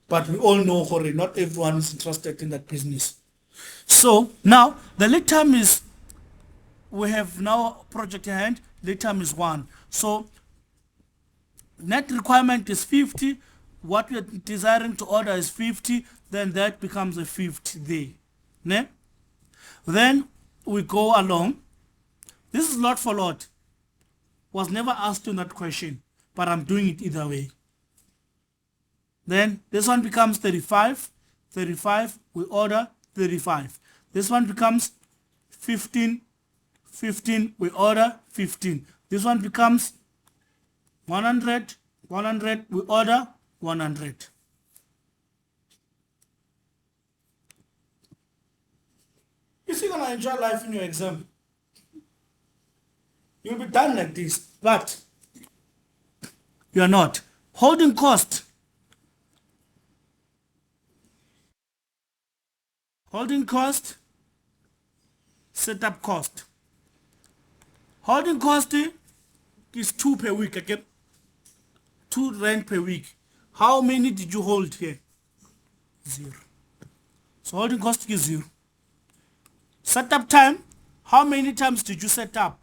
But we all know, Jorge, not everyone is interested in that business. So now the lead time is, we have now project in hand, lead time is 1. So net requirement is 50. What we are desiring to order is 50. Then that becomes a 50 there. Ne? Then we go along. This is lot for lot. Was never asked in that question, but I'm doing it either way. Then this one becomes 35. 35, we order 35. This one becomes 15, 15, we order 15. This one becomes 100, 100, we order 100. If you're gonna enjoy life in your exam, you'll be done like this, but you are not. Holding cost. Holding cost, setup cost. Holding cost is 2 per week again. 2 rand per week. How many did you hold here? 0. So holding cost is 0. Setup time, how many times did you set up?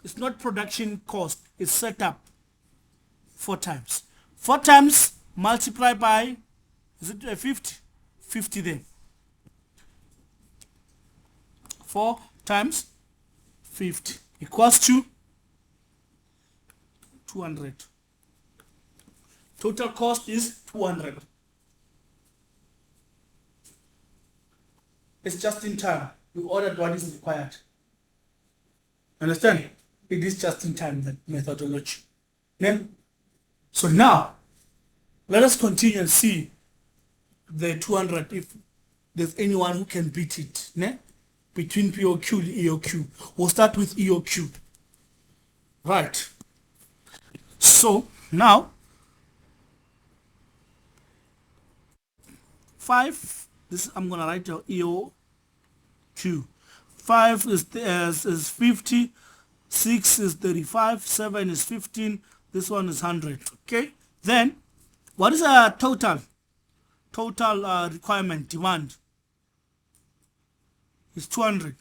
It's not production cost, it's setup. 4 times. 4 times multiply by, is it 50? 50 there. 4 times 50 equals to 200. Total cost is 200. It's just in time. We ordered what is required. Understand? It is just in time, that methodology. Then, so now, let us continue and see the 200 if there's anyone who can beat it. Ne? Between POQ and EOQ. We'll start with EOQ. Right. So now 5, this I'm gonna write your EOQ. 5 is 50, 6 is 35, 7 is 15, this one is 100. Okay, then what is our total requirement demand? Is 200.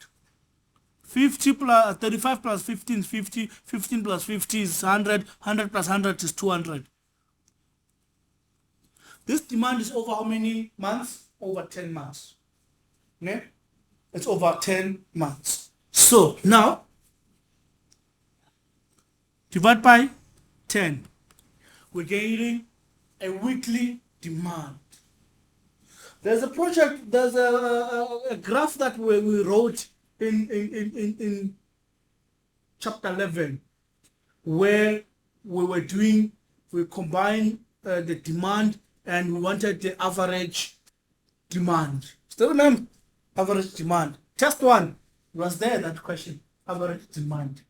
50 plus 35 plus 15 is 50, 15 plus 50 is 100, 100 plus 100 is 200. This demand is over how many months? Over 10 months. Okay? It's over 10 months. So now divide by 10. We're getting a weekly demand. There's a project, there's a graph that we wrote in chapter 11, where we combined the demand and we wanted the average demand. Still remember? Average demand. Test 1 was there, that question. Average demand.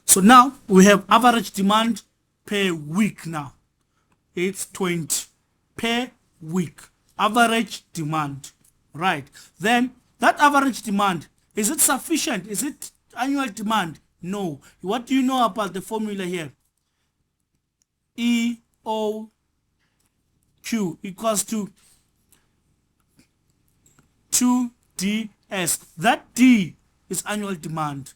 So now we have average demand per week now. It's 20 per week. Average demand. Right. Then that average demand, is it sufficient? Is it annual demand? No. What do you know about the formula here? EOQ equals to 2DS. That D is annual demand.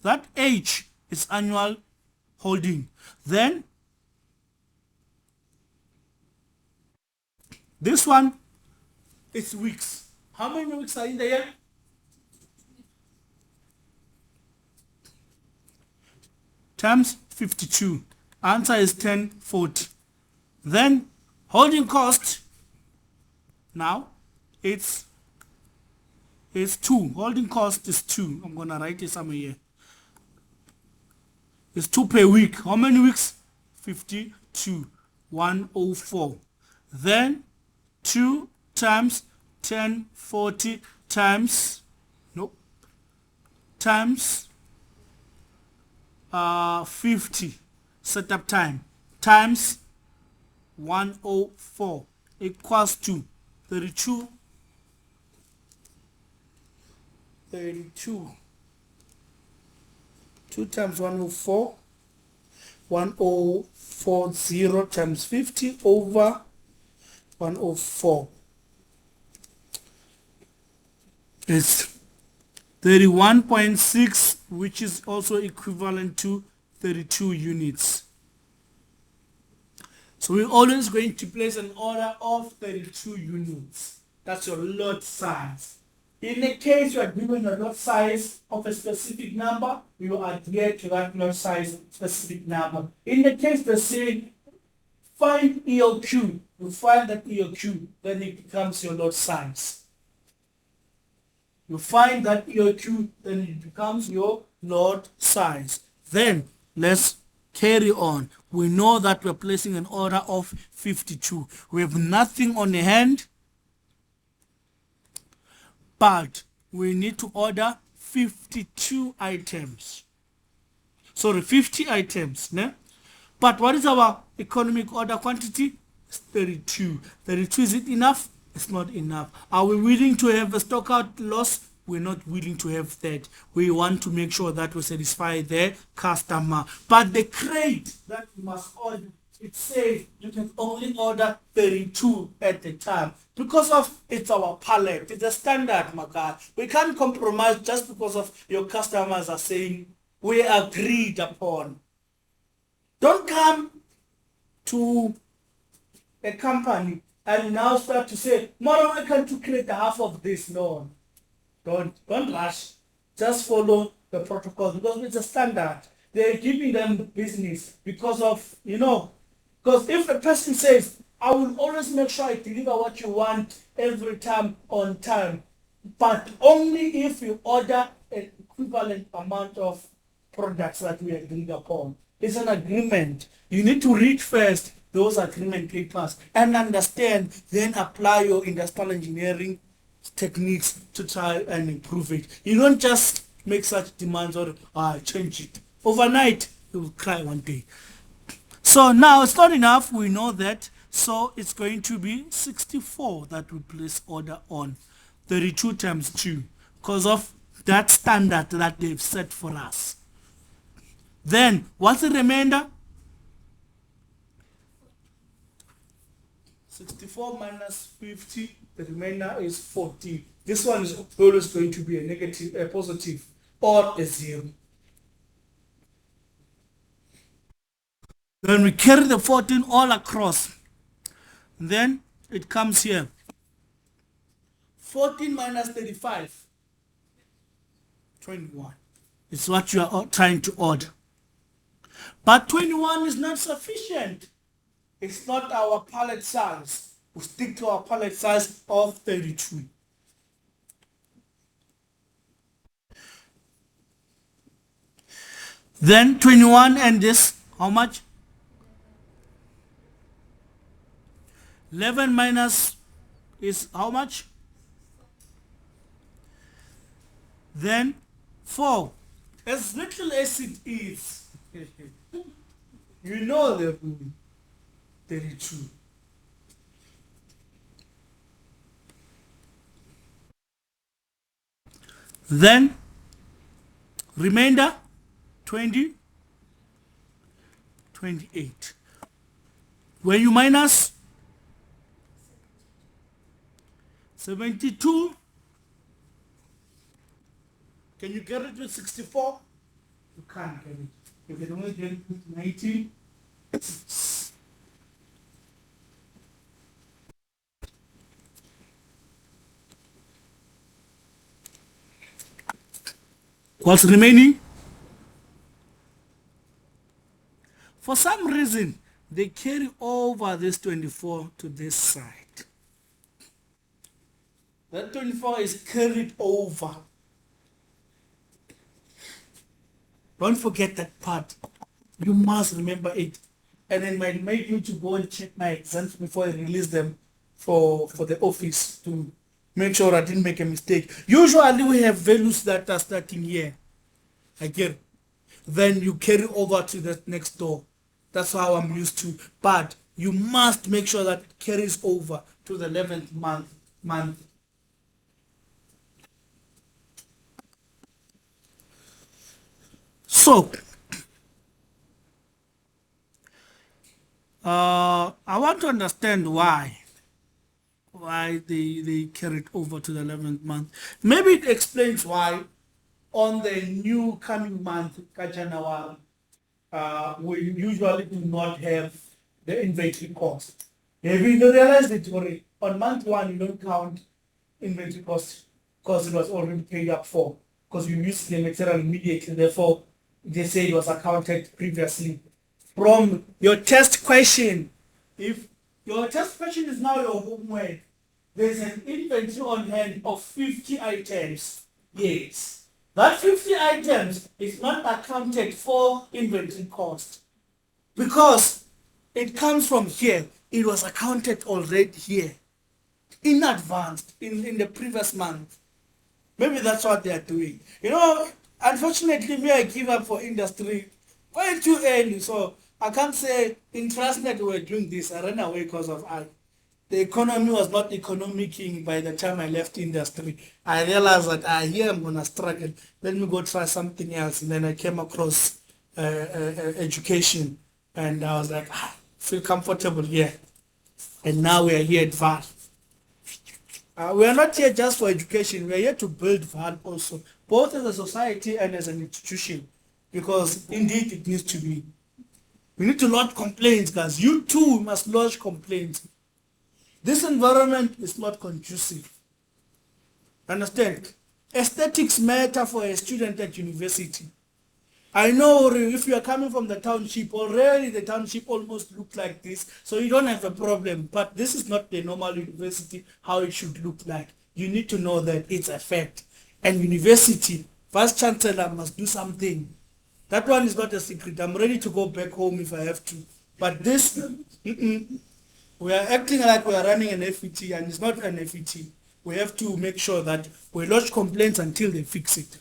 That H is annual holding. Then this one is weeks. How many weeks are in the year? Times 52. Answer is 1040. Then holding cost, now it's 2. Holding cost is 2. I'm gonna write it somewhere here. It's 2 per week. How many weeks? 52. 104. Then 2 times 1040 times times 50 setup time times 104 equals to 32. 2 times 104, 1040 times 50 over 104 is 31.6, which is also equivalent to 32 units. So we're always going to place an order of 32 units. That's your lot size. In the case you are given a lot size of a specific number, you adhere to that lot size specific number. In the case they say find EOQ, you find that EOQ, then it becomes your lot size. You find that EOQ, then it becomes your lot size. Then let's carry on. We know that we're placing an order of 52. We have nothing on the hand, but we need to order 52 items. Sorry, 50 items. Ne? But what is our economic order quantity? It's 32. 32, is it enough? It's not enough. Are we willing to have a stock out loss? We're not willing to have that. We want to make sure that we satisfy the customer. But the crate that we must order, it says you can only order 32 at a time. Because of it's our pallet. It's a standard, my guy. We can't compromise just because of your customers are saying we agreed upon. Don't come to a company and now start to say, Mara, why can't you create half of this? No. Don't rush. Just follow the protocol because it's a standard. They're giving them the business because of, because if a person says, I will always make sure I deliver what you want every time on time, but only if you order an equivalent amount of products that we agreed upon. It's an agreement. You need to read first those agreement papers and understand, then apply your industrial engineering techniques to try and improve it. You don't just make such demands or change it. Overnight, you will cry one day. So now it's not enough. We know that. So it's going to be 64 that we place order on. 32 times 2 because of that standard that they've set for us. Then what's the remainder? 64 minus 50, the remainder is 40. This one is always going to be a negative, a positive, or a 0. Then we carry the 14 all across. Then it comes here. 14 minus 35, 21. It's what you are trying to order. But 21 is not sufficient. It's not our pallet size. We stick to our pallet size of 32. Then 21 and this, how much? 11 minus is how much? Then 4. As little as it is, you know the 32. Then remainder 20, 28. When you minus 72, can you get it with 64? You can't get it. You can only get it with 90. What's remaining? For some reason, they carry over this 24 to this side. That 24 is carried over. Don't forget that part. You must remember it. And it might make you to go and check my exams before I release them for the office to make sure I didn't make a mistake. Usually we have values that are starting here. Again. Then you carry over to the next door. That's how I'm used to. But you must make sure that it carries over to the 11th month. So, I want to understand why they carried over to the 11th month. Maybe it explains why on the new coming month, January, we usually do not have the inventory cost. Have you realized it already? On month 1, you don't count inventory cost because it was already paid up for, because you use the material immediately. Therefore, they say it was accounted previously. From your test question, if your test question is now your homework, there's an inventory on hand of 50 items. Yes. That 50 items is not accounted for inventory cost because it comes from here. It was accounted already here in advance in the previous month. Maybe that's what they are doing. Unfortunately, me, I give up for industry way too early. So I can't say in Transnet we were doing this. I ran away because of the economy was not economicing by the time I left industry. I realized that here I'm gonna struggle. Let me go try something else. And then I came across education, and I was like, feel comfortable here. And now we are here at VAL. We are not here just for education. We are here to build VAL also, both as a society and as an institution, because indeed it needs to be. We need to lodge complaints, guys. You too must lodge complaints. This environment is not conducive. Understand? Aesthetics matter for a student at university. I know if you are coming from the township, already the township almost looks like this, so you don't have a problem. But this is not the normal university, how it should look like. You need to know that it's a fact. And university, vice chancellor must do something. That one is not a secret. I'm ready to go back home if I have to. But this, we are acting like we are running an FET, and it's not an FET. We have to make sure that we lodge complaints until they fix it.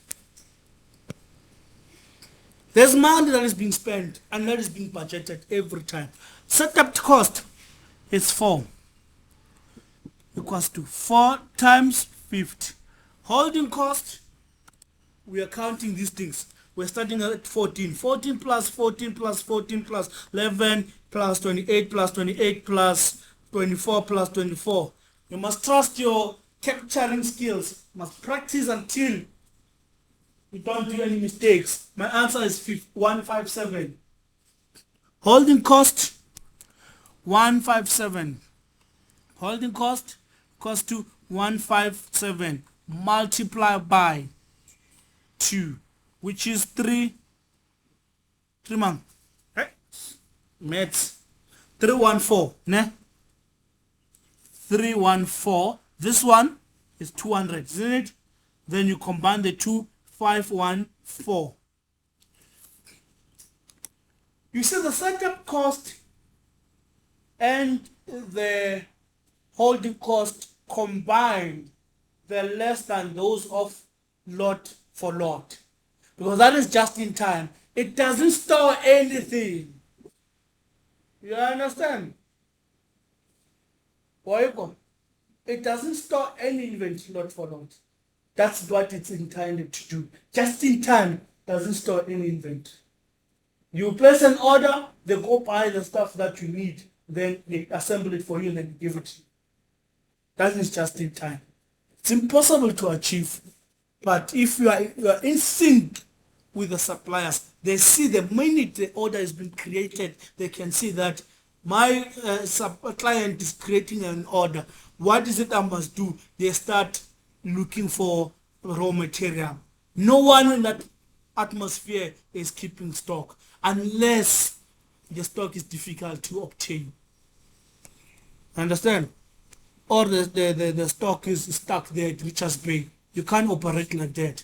There's money that is being spent and that is being budgeted every time. Setup cost is 4. Equals to 4 times 50. Holding cost, we are counting these things. We're starting at 14. 14 plus 14 plus 14 plus 11 plus 28 plus 28 plus 24 plus 24. You must trust your capturing skills. You must practice until you don't do any mistakes. My answer is 157. Holding cost 157. Holding cost equals to 157 multiplied by 2, which is 3 months. Right? Maths. 314. Ne? 314. This one is 200, isn't it? Then you combine the two. 514. You see the setup cost and the holding cost combined, they're less than those of lot for lot, because that is just in time. It doesn't store anything. You understand? It doesn't store any inventory lot for lot. That's what it's intended to do. Just in time doesn't store any inventory. You place an order, they go buy the stuff that you need, then they assemble it for you and then give it to you. That is just in time. It's impossible to achieve. But if you are in sync with the suppliers, they see the minute the order has been created, they can see that my client is creating an order. What is it I must do? They start looking for raw material. No one in that atmosphere is keeping stock unless the stock is difficult to obtain. Understand? Or the stock is stuck there at Richards Bay. You can't operate like that.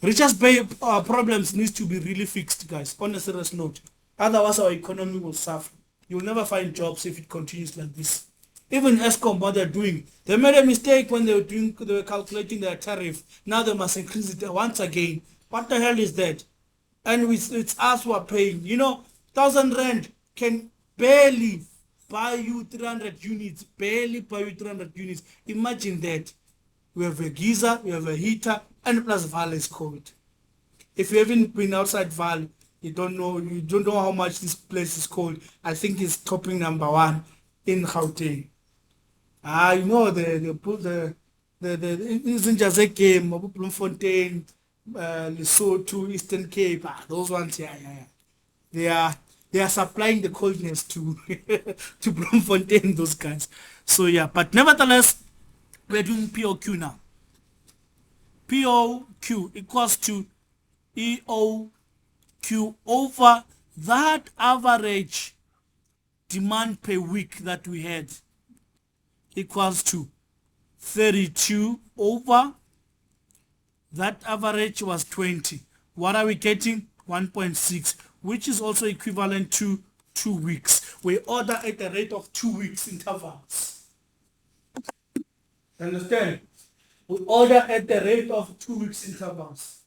Richards Bay problems needs to be really fixed, guys, on a serious note. Otherwise our economy will suffer. You'll never find jobs if it continues like this. Even Eskom, what they're doing, they made a mistake when they were calculating their tariff. Now they must increase it once again. What the hell is that? And it's us who are paying. 1,000 rand can barely buy you 300 units. Barely buy you 300 units. Imagine that. We have a geyser, we have a heater, and plus VAL is cold. If you haven't been outside VAL, you don't know how much this place is cold. I think it's topping number 1 in Gauteng. The isn't just a game, Bloemfontein, Lesotho, Eastern Cape, those ones, yeah. They are supplying the coldness to to Bloemfontein, those guys. So yeah, but nevertheless, we're doing POQ now. POQ equals to EOQ over that average demand per week that we had. equals to 32 over that average was 20. What are we getting? 1.6, which is also equivalent to 2 weeks. We order at the rate of 2 weeks intervals. Understand? We order at the rate of 2 weeks intervals.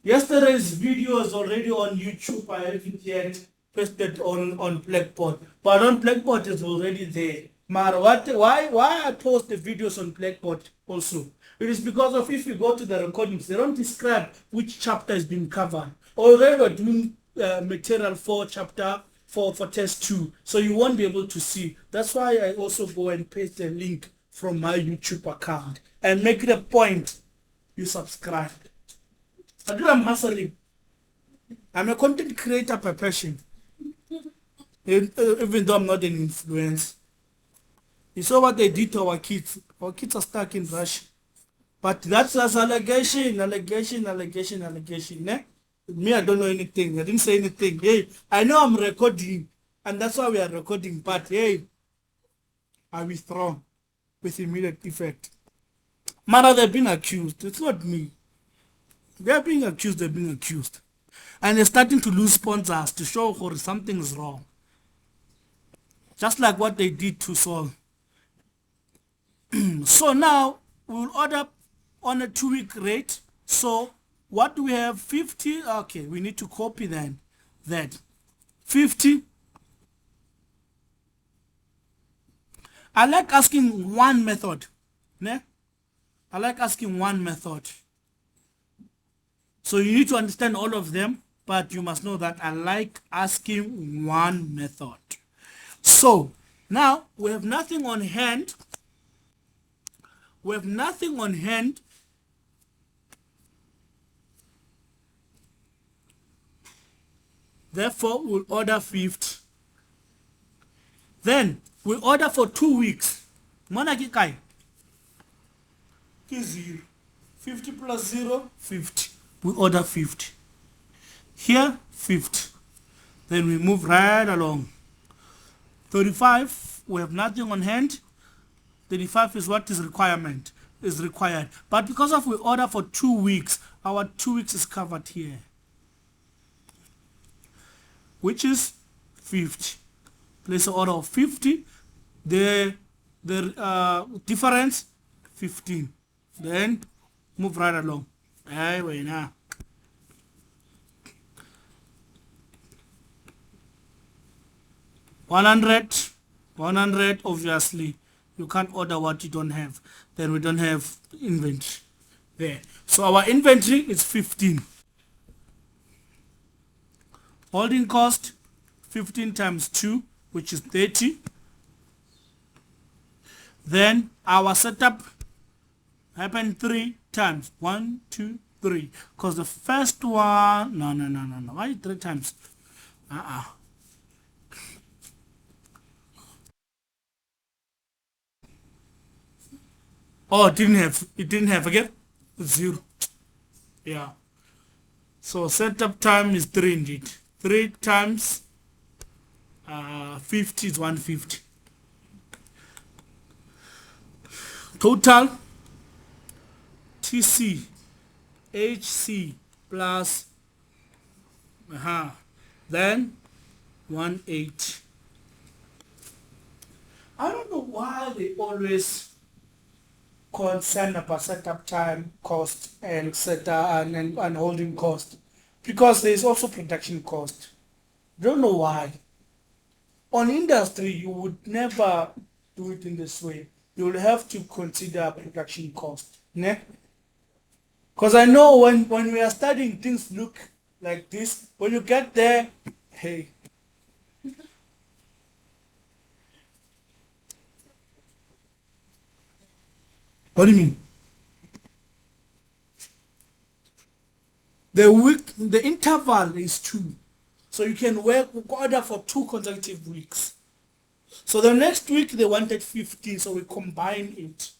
Yesterday's video is already on YouTube. I haven't yet posted on Blackboard, but on Blackboard is already there. Why I post the videos on Blackboard also? It is because of, if you go to the recordings, they don't describe which chapter is being covered. Already we're doing material for chapter 4 for test 2, so you won't be able to see. That's why I also go and paste a link from my YouTube account and make it a point you subscribe. I'm hustling. I'm a content creator by passion, even though I'm not an influencer. You saw what they did to our kids. Our kids are stuck in Russia. But that's allegation. Ne? Me, I don't know anything. I didn't say anything. Hey, I know I'm recording, and that's why we are recording. But hey, I withdraw with immediate effect. Mara, they've been accused. It's not me. They're being accused. And they're starting to lose sponsors to show something is wrong. Just like what they did to Saul. So now we'll order on a 2-week rate. So what do we have? 50. Okay, we need to copy then that 50. I like asking one method. Ne? I like asking one method. So you need to understand all of them, but you must know that I like asking one method. So now we have nothing on hand. Therefore, we'll order 50. Then we order for 2 weeks. Monaki kai. 0. 50 plus 0, 50. We order 50. Here, 50. Then we move right along. 35, we have nothing on hand. 35 is what is required. But because of we order for 2 weeks, our 2 weeks is covered here, which is 50. Place an order of 50. The difference 15. Then move right along. Anyway, now 100 obviously you can't order what you don't have. Then we don't have inventory there. So our inventory is 15. Holding cost 15 times 2, which is 30. Then our setup happened 3 times. 1, 2, 3. Because the first one, no. Why 3 times? Oh, it didn't have again. 0. Yeah. So setup time is 3 indeed. 3 times 50 is 150. Total TC HC plus then 180. I don't know why they always concern about setup time cost and setup and holding cost, because there is also production cost. Don't know why. On industry, you would never do it in this way. You will have to consider production cost. Because I know when we are studying, things look like this. When you get there, hey. What do you mean? The interval is 2. So you can order for 2 consecutive weeks. So the next week they wanted 15, so we combine it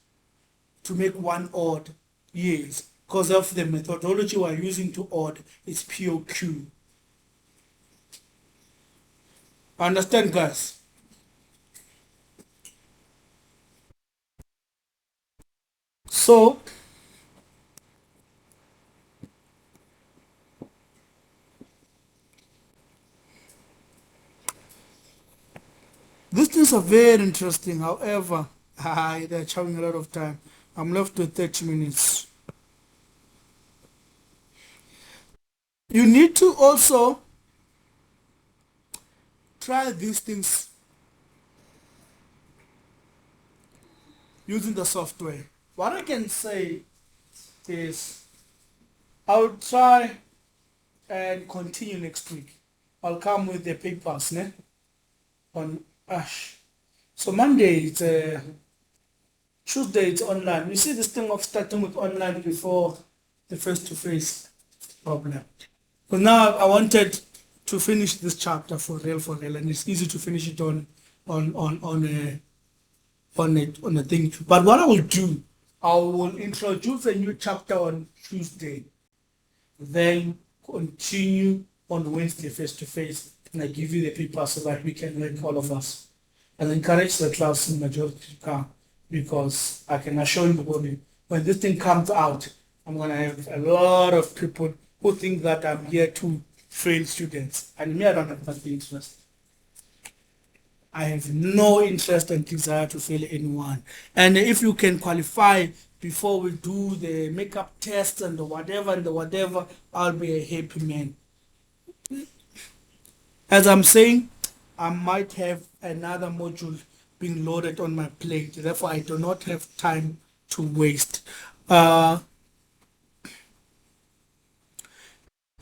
to make one order. Yes, because of the methodology we're using to order, it's POQ. Understand, guys? So these things are very interesting. However, they're chowing a lot of time. I'm left with 30 minutes. You need to also try these things using the software. What I can say is I'll try and continue next week. I'll come with the papers on Ash. So Monday it's Tuesday it's online. You see this thing of starting with online before the face-to-face problem. Because now I wanted to finish this chapter for real, and it's easy to finish it on a thing. But what I will do, I will introduce a new chapter on Tuesday, then continue on Wednesday face to face, and I give you the paper so that we can work all of us. And encourage the class in majority to come, because I can assure you when this thing comes out, I'm gonna have a lot of people who think that I'm here to fail students, and me, I don't have that interest. I have no interest and desire to fail anyone. And if you can qualify before we do the makeup test and the whatever, I'll be a happy man. As I'm saying, I might have another module being loaded on my plate. Therefore, I do not have time to waste.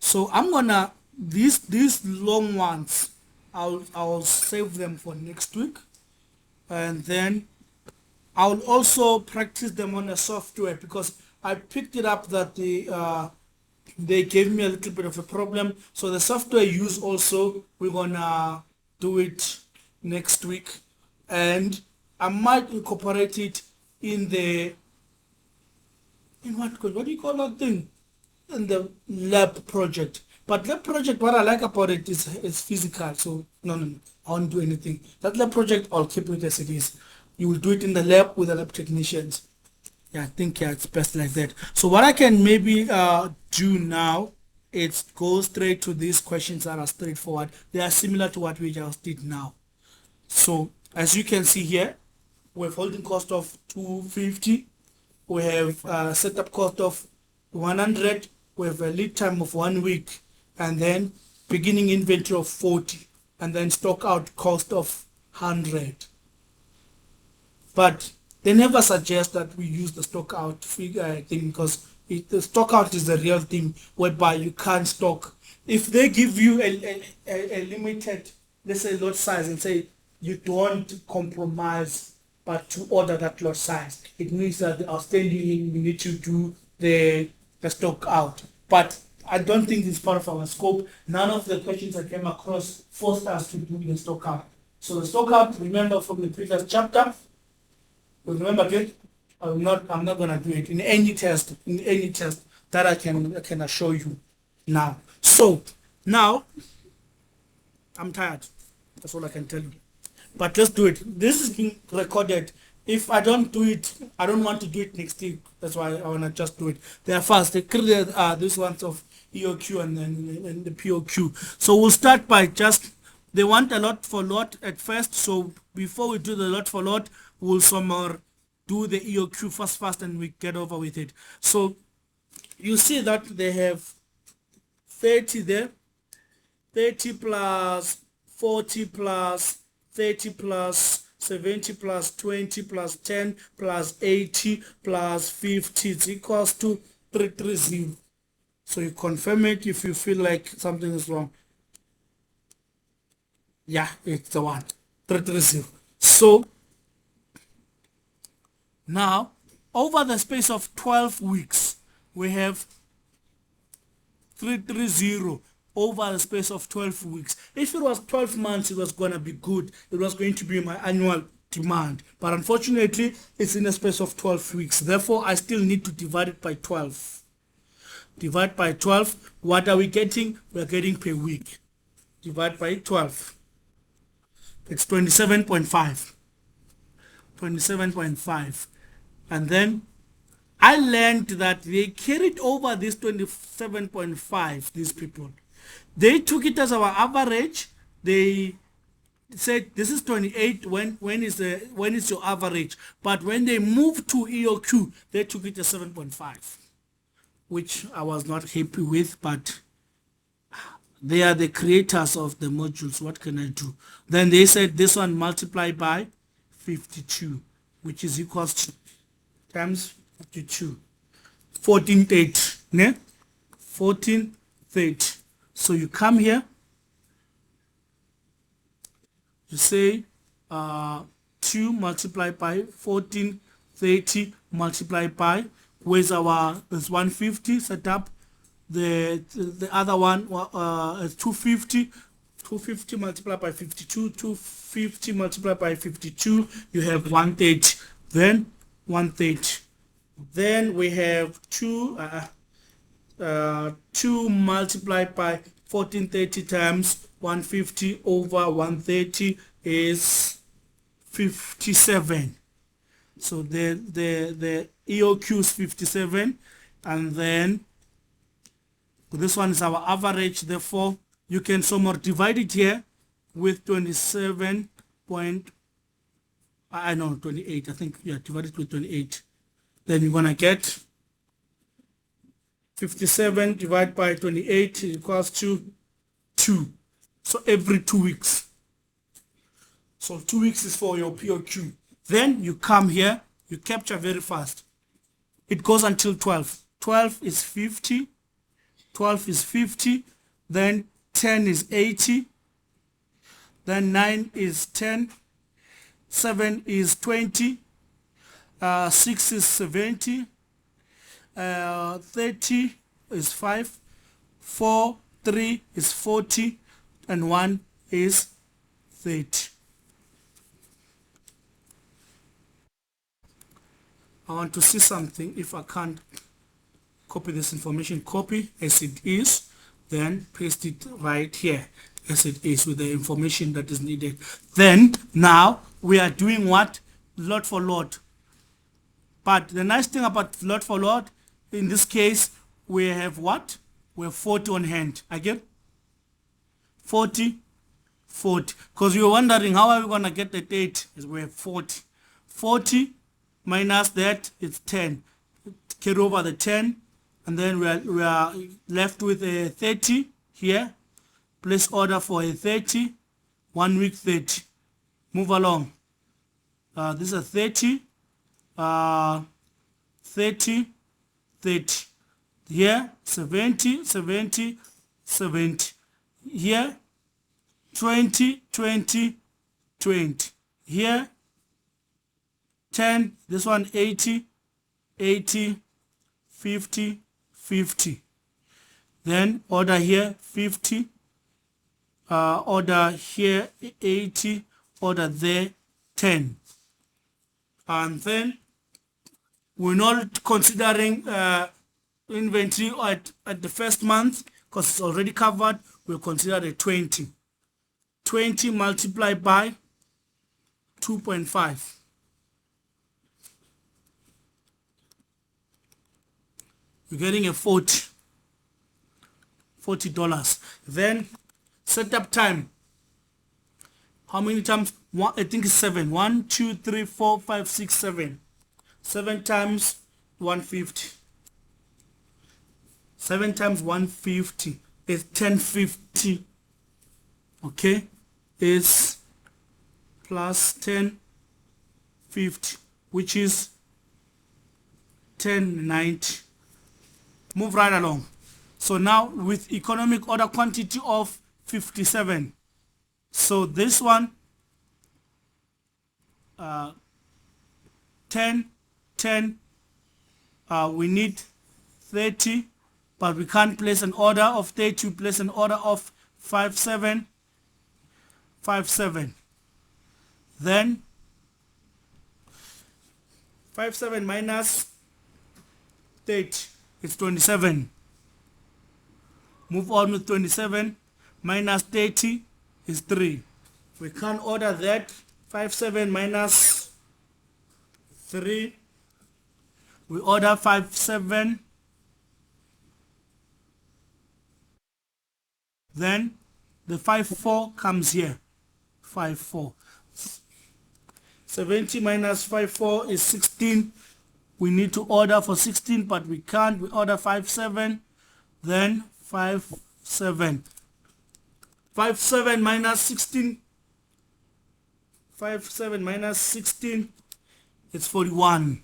So I'm gonna these long ones. I'll save them for next week, and then I'll also practice them on a software, because I picked it up that they gave me a little bit of a problem. So the software use also, we're gonna do it next week, and I might incorporate it in what do you call that thing? In the lab project. But lab project, what I like about it is physical. So no, I won't do anything. That lab project, I'll keep it as it is. You will do it in the lab with the lab technicians. Yeah, I think it's best like that. So what I can maybe do now is go straight to these questions that are straightforward. They are similar to what we just did now. So as you can see here, we have holding cost of 250. We have setup cost of 100. We have a lead time of 1 week, and then beginning inventory of 40, and then stock out cost of 100. But they never suggest that we use the stock out figure thing, because the stock out is the real thing whereby you can't stock. If they give you a limited, let's say, lot size, and say you don't compromise but to order that lot size, it means that the outstanding, you need to do the stock out. But I don't think it's part of our scope. None of the questions I came across forced us to do the stock out. So the stock out, remember from the previous chapter, remember again, I'm not gonna do it in any test that I can assure you now. So now I'm tired. That's all I can tell you. But let's do it. This is being recorded. If I don't do it, I don't want to do it next week. That's why I want to just do it. They are fast. They clear these ones of EOQ and the POQ. So we'll start by just, they want a lot for lot at first. So before we do the lot for lot, we'll somehow do the EOQ fast and we get over with it. So you see that they have 30 there, 30 plus 40 plus 30 plus 70 plus 20 plus 10 plus 80 plus 50 is equals to 330. So you confirm it if you feel like something is wrong. Yeah, it's the one. 330. So now over the space of 12 weeks, we have 330 over the space of 12 weeks. If it was 12 months, it was going to be good. It was going to be my annual demand. But unfortunately, it's in a space of 12 weeks. Therefore, I still need to divide it by 12. Divide by 12. What are we getting? We're getting per week. Divide by 12. It's 27.5. 27.5. And then I learned that they carried over this 27.5, these people. They took it as our average. They said this is 28 when is your average, but when they moved to EOQ they took it as 7.5, which I was not happy with, but they are the creators of the modules. What can I do? Then they said this one multiply by 52, which is equals to times 52, 1430, ne? 1430. So you come here, you say 2 multiplied by 1430 multiplied by, where's our, is 150 set up, the other one is 250, 250 multiplied by 52, 250 multiplied by 52, you have 130, then 130. Then we have 2 multiplied by 1430 times 150 over 130 is 57. So the EOQ is 57, and then this one is our average. Therefore, you can somehow divide it here with 27 point, I know 28. I think divide it with 28. Then you're gonna get 57 divided by 28 equals to 2. So every 2 weeks. So 2 weeks is for your POQ. Then you come here, you capture very fast. It goes until 12. 12 is 50. 12 is 50. Then 10 is 80. Then 9 is 10. 7 is 20. 6 is 70. 30 is 5. 4, 3 is 40. And 1 is 30. I want to see something. If I can't copy this information, copy as it is, then paste it right here as it is with the information that is needed. Then now we are doing what? Lot for lot. But the nice thing about lot for lot, in this case, we have what? We have 40 on hand. Again, 40, 40. Because you're wondering how are we going to get the 30? Is we have 40. 40 minus that, it's 10. Carry over the 10, and then we are left with a 30 here. Place order for a 30. 1 week 30. Move along. This is a 30. 30, 30. Here, 70, 70, 70. Here, 20, 20, 20. Here, 10, this one 80, 80, 50, 50. Then order here 50, order here 80, order there 10. And then we're not considering inventory at the first month because it's already covered. We'll consider the 20. 20 multiplied by 2.5. You're getting a $40. Then setup time. How many times? One, I think it's 7. 1, 2, 3, 4, 5, 6, 7. 7 times 150. 7 times 150 is 1050. Okay, is plus 1050, which is 1090. Move right along. So now with economic order quantity of 57. So this one 10, 10, we need 30, but we can't place an order of 30. We place an order of 57, 57. Then 57 minus 30 is 27. Move on with 27 minus 30 is 3. We can't order that. 57 minus 3 We order 57. Then the 54 comes here. 54. 70 minus 54 is 16. We need to order for 16, but we can't. We order 57. Then 57. 57 minus 16. 57 minus 16. It's 41.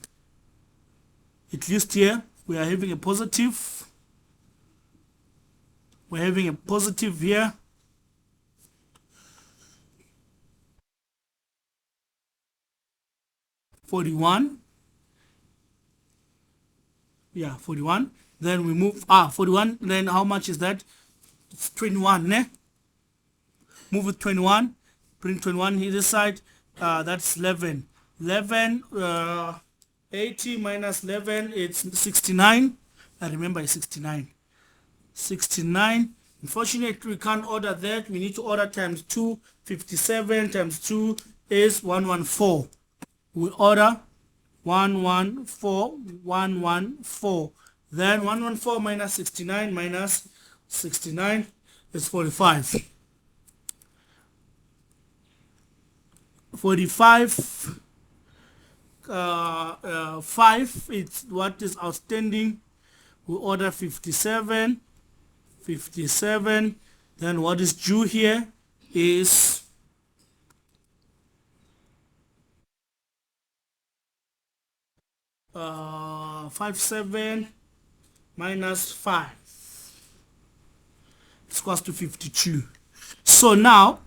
At least here we are having a positive. We're having a positive here. $41. Yeah, 41. Then we move 41. Then how much is that? It's 21, ne? Move with 21. Bring 21 here this side. That's 11. 11 80 minus 11, it's 69. I remember it's 69. 69. Unfortunately, we can't order that. We need to order times 2. 57 times 2 is 114. We order 114, 114. Then 114 minus 69 minus 69 is 45. 45 5, it's what is outstanding. We order 57. 57. Then what is due here is 57 minus 5. It's equals to 52. So now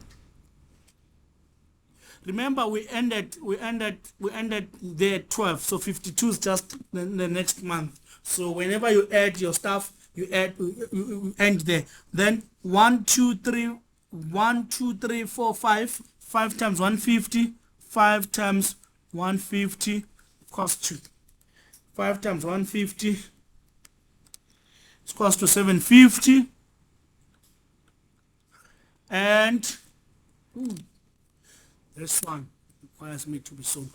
remember we ended there at 12, so 52 is just the next month. So whenever you add your stuff, you end there. Then 1 2 3 4 5 times 150, 5 times 150 equals to 5 times 150 is equals to 750. And this one requires me to be sold.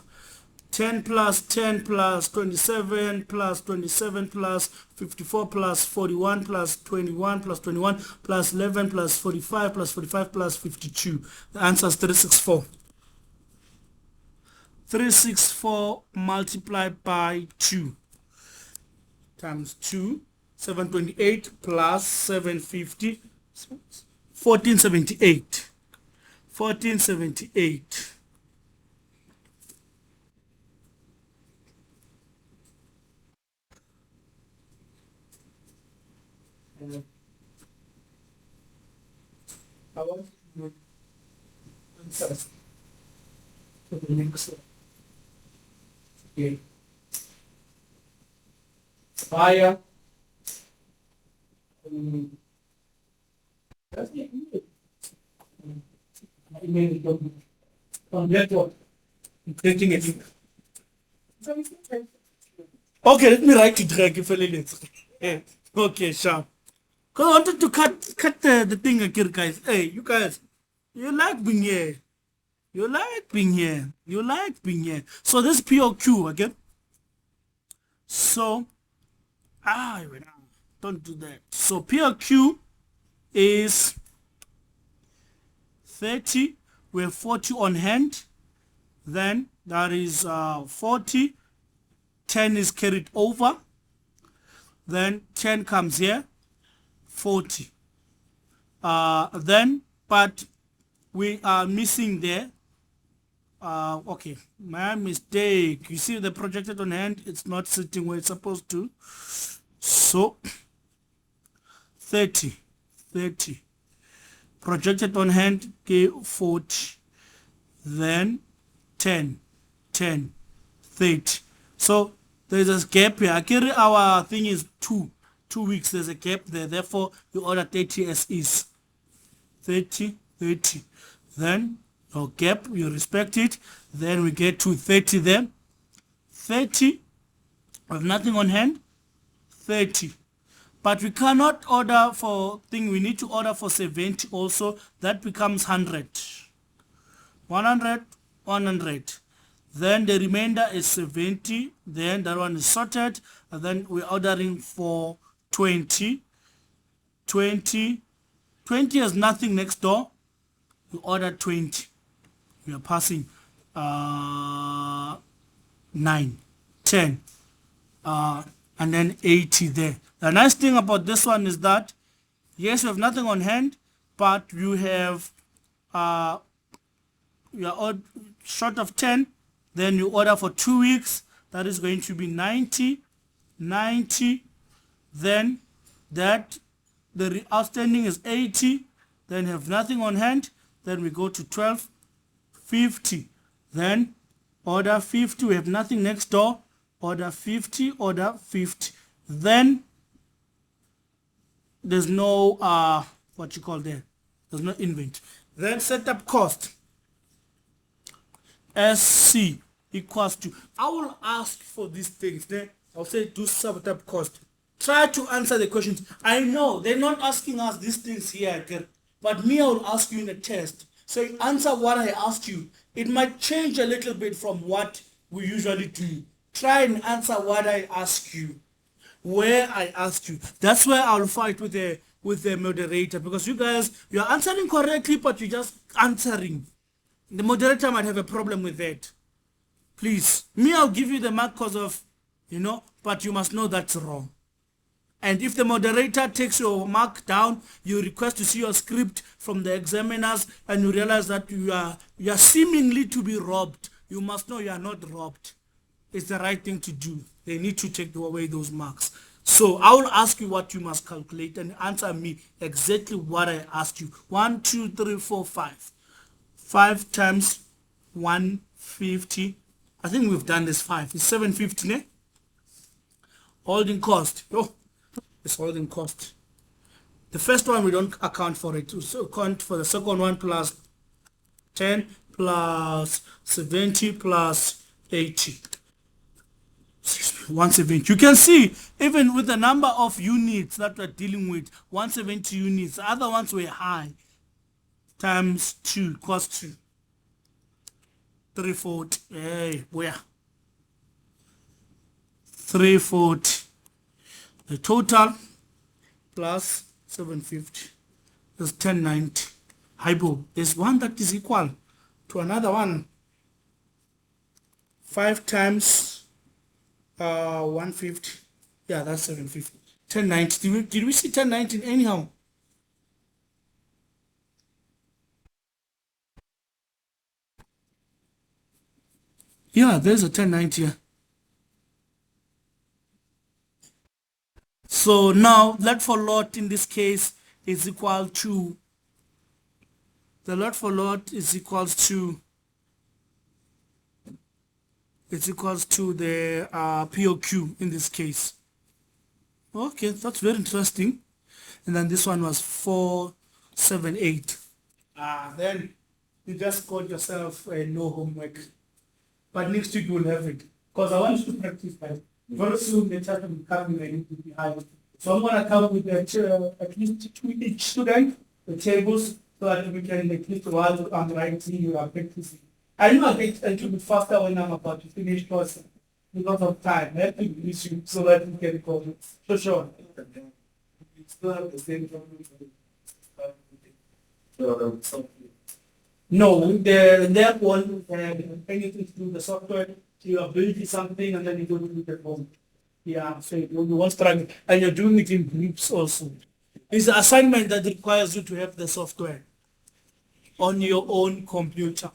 10 plus 10 plus 27 plus 27 plus 54 plus 41 plus 21 plus 21 plus 11 plus 45 plus 45 plus 52. The answer is 364. 364 multiplied by 2 times 2, 728 plus 750, 1478. 1478. I want to answer to the next one. Okay. Fire. That's it. Taking it. Okay, let me write it drag if I okay, sure. Cause I wanted to cut the thing again, guys. Hey, you guys, you like being here. You like being here. You like being here. So this POQ again. So don't do that. So POQ is 30. We have 40 on hand. Then that is 40. 10 is carried over. Then 10 comes here. 40. Then, but we are missing there. Okay, my mistake. You see the projected on hand, it's not sitting where it's supposed to. So 30. Projected on hand, okay, 40. Then 10, 30. So there's a gap here. I carry our thing is 2 weeks. There's a gap there. Therefore, you order 30 as is. 30. Then your gap, you respect it. Then we get to 30 there. 30. We have nothing on hand. 30. But we cannot order for thing. We need to order for 70 also. That becomes 100. 100. Then the remainder is 70. Then that one is sorted. And then we're ordering for 20. 20. 20 has nothing next door. We order 20. We are passing 9, 10, and then 80 there. The nice thing about this one is that, yes, you have nothing on hand, but you have, you are short of 10, then you order for 2 weeks. That is going to be 90, 90, then that, the outstanding is 80, then you have nothing on hand, then we go to 12, 50, then order 50, we have nothing next door, order 50, order 50, then there's no what you call there, there's no inventory. Then setup cost, SC equals to, I will ask for these things, then I'll say do setup cost. Try to answer the questions. I know they're not asking us these things here, but me, I will ask you in a test. So you answer what I asked you. It might change a little bit from what we usually do. Try and answer what I ask you, where I asked you. That's where I'll fight with the moderator, because you guys, you're answering correctly, but you're just answering. The moderator might have a problem with that. Please, me, I'll give you the mark because of, but you must know that's wrong. And if the moderator takes your mark down, you request to see your script from the examiners, and you realize that you are seemingly to be robbed. You must know you are not robbed. It's the right thing to do. They need to take away those marks. So I will ask you what you must calculate and answer me exactly what I asked you. 1, 2, 3, 4, 5. 5 times 150. I think we've done this 5. It's 750, ne? Holding cost. Oh. It's holding cost. The first one we don't account for it. We account for the second one plus 10 plus 70 plus 80. 170. You can see even with the number of units that we're dealing with, 170 units. The other ones were high. Times 2, cost 2. 340. Hey, where? 340. The total plus 750 is 1090. Hypo, there's one that is equal to another one. 5 times 150. Yeah, that's 750. 1090. Did we see 1090 anyhow? Yeah, there's a 1090 here. So now lot for lot in this case is equal to, the lot for lot is equals to, it's equals to the POQ in this case. Okay, that's very interesting. And then this one was 478. Then you just got yourself a no homework. But next week you will have it. Because I want you to practice that. Very soon the chapter will come in and it will be high. So I'm going to come with at least 2 each student, the tables, so that we can at least while I'm writing, you are practicing. I know I get a little bit faster when I'm about to finish course because of time. I have to use you so that we can go. So sure. It's not the same problem. No, that one anything to do with the software. You are building something and then you don't do it at home. Yeah, so you want struggle. And you're doing it in groups also. It's an assignment that requires you to have the software on your own computer.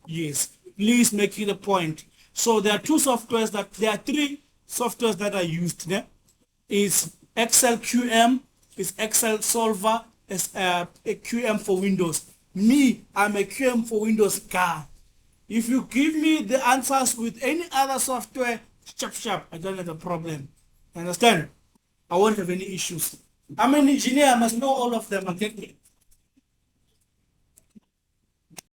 Yes, please make it a point. So there are there are 3 softwares that are used there. Is Excel QM, is Excel Solver, is a QM for Windows. Me, I'm a QM for Windows guy. If you give me the answers with any other software, sharp, I don't have a problem. Understand? I won't have any issues. I'm an engineer, I must know all of them. Okay?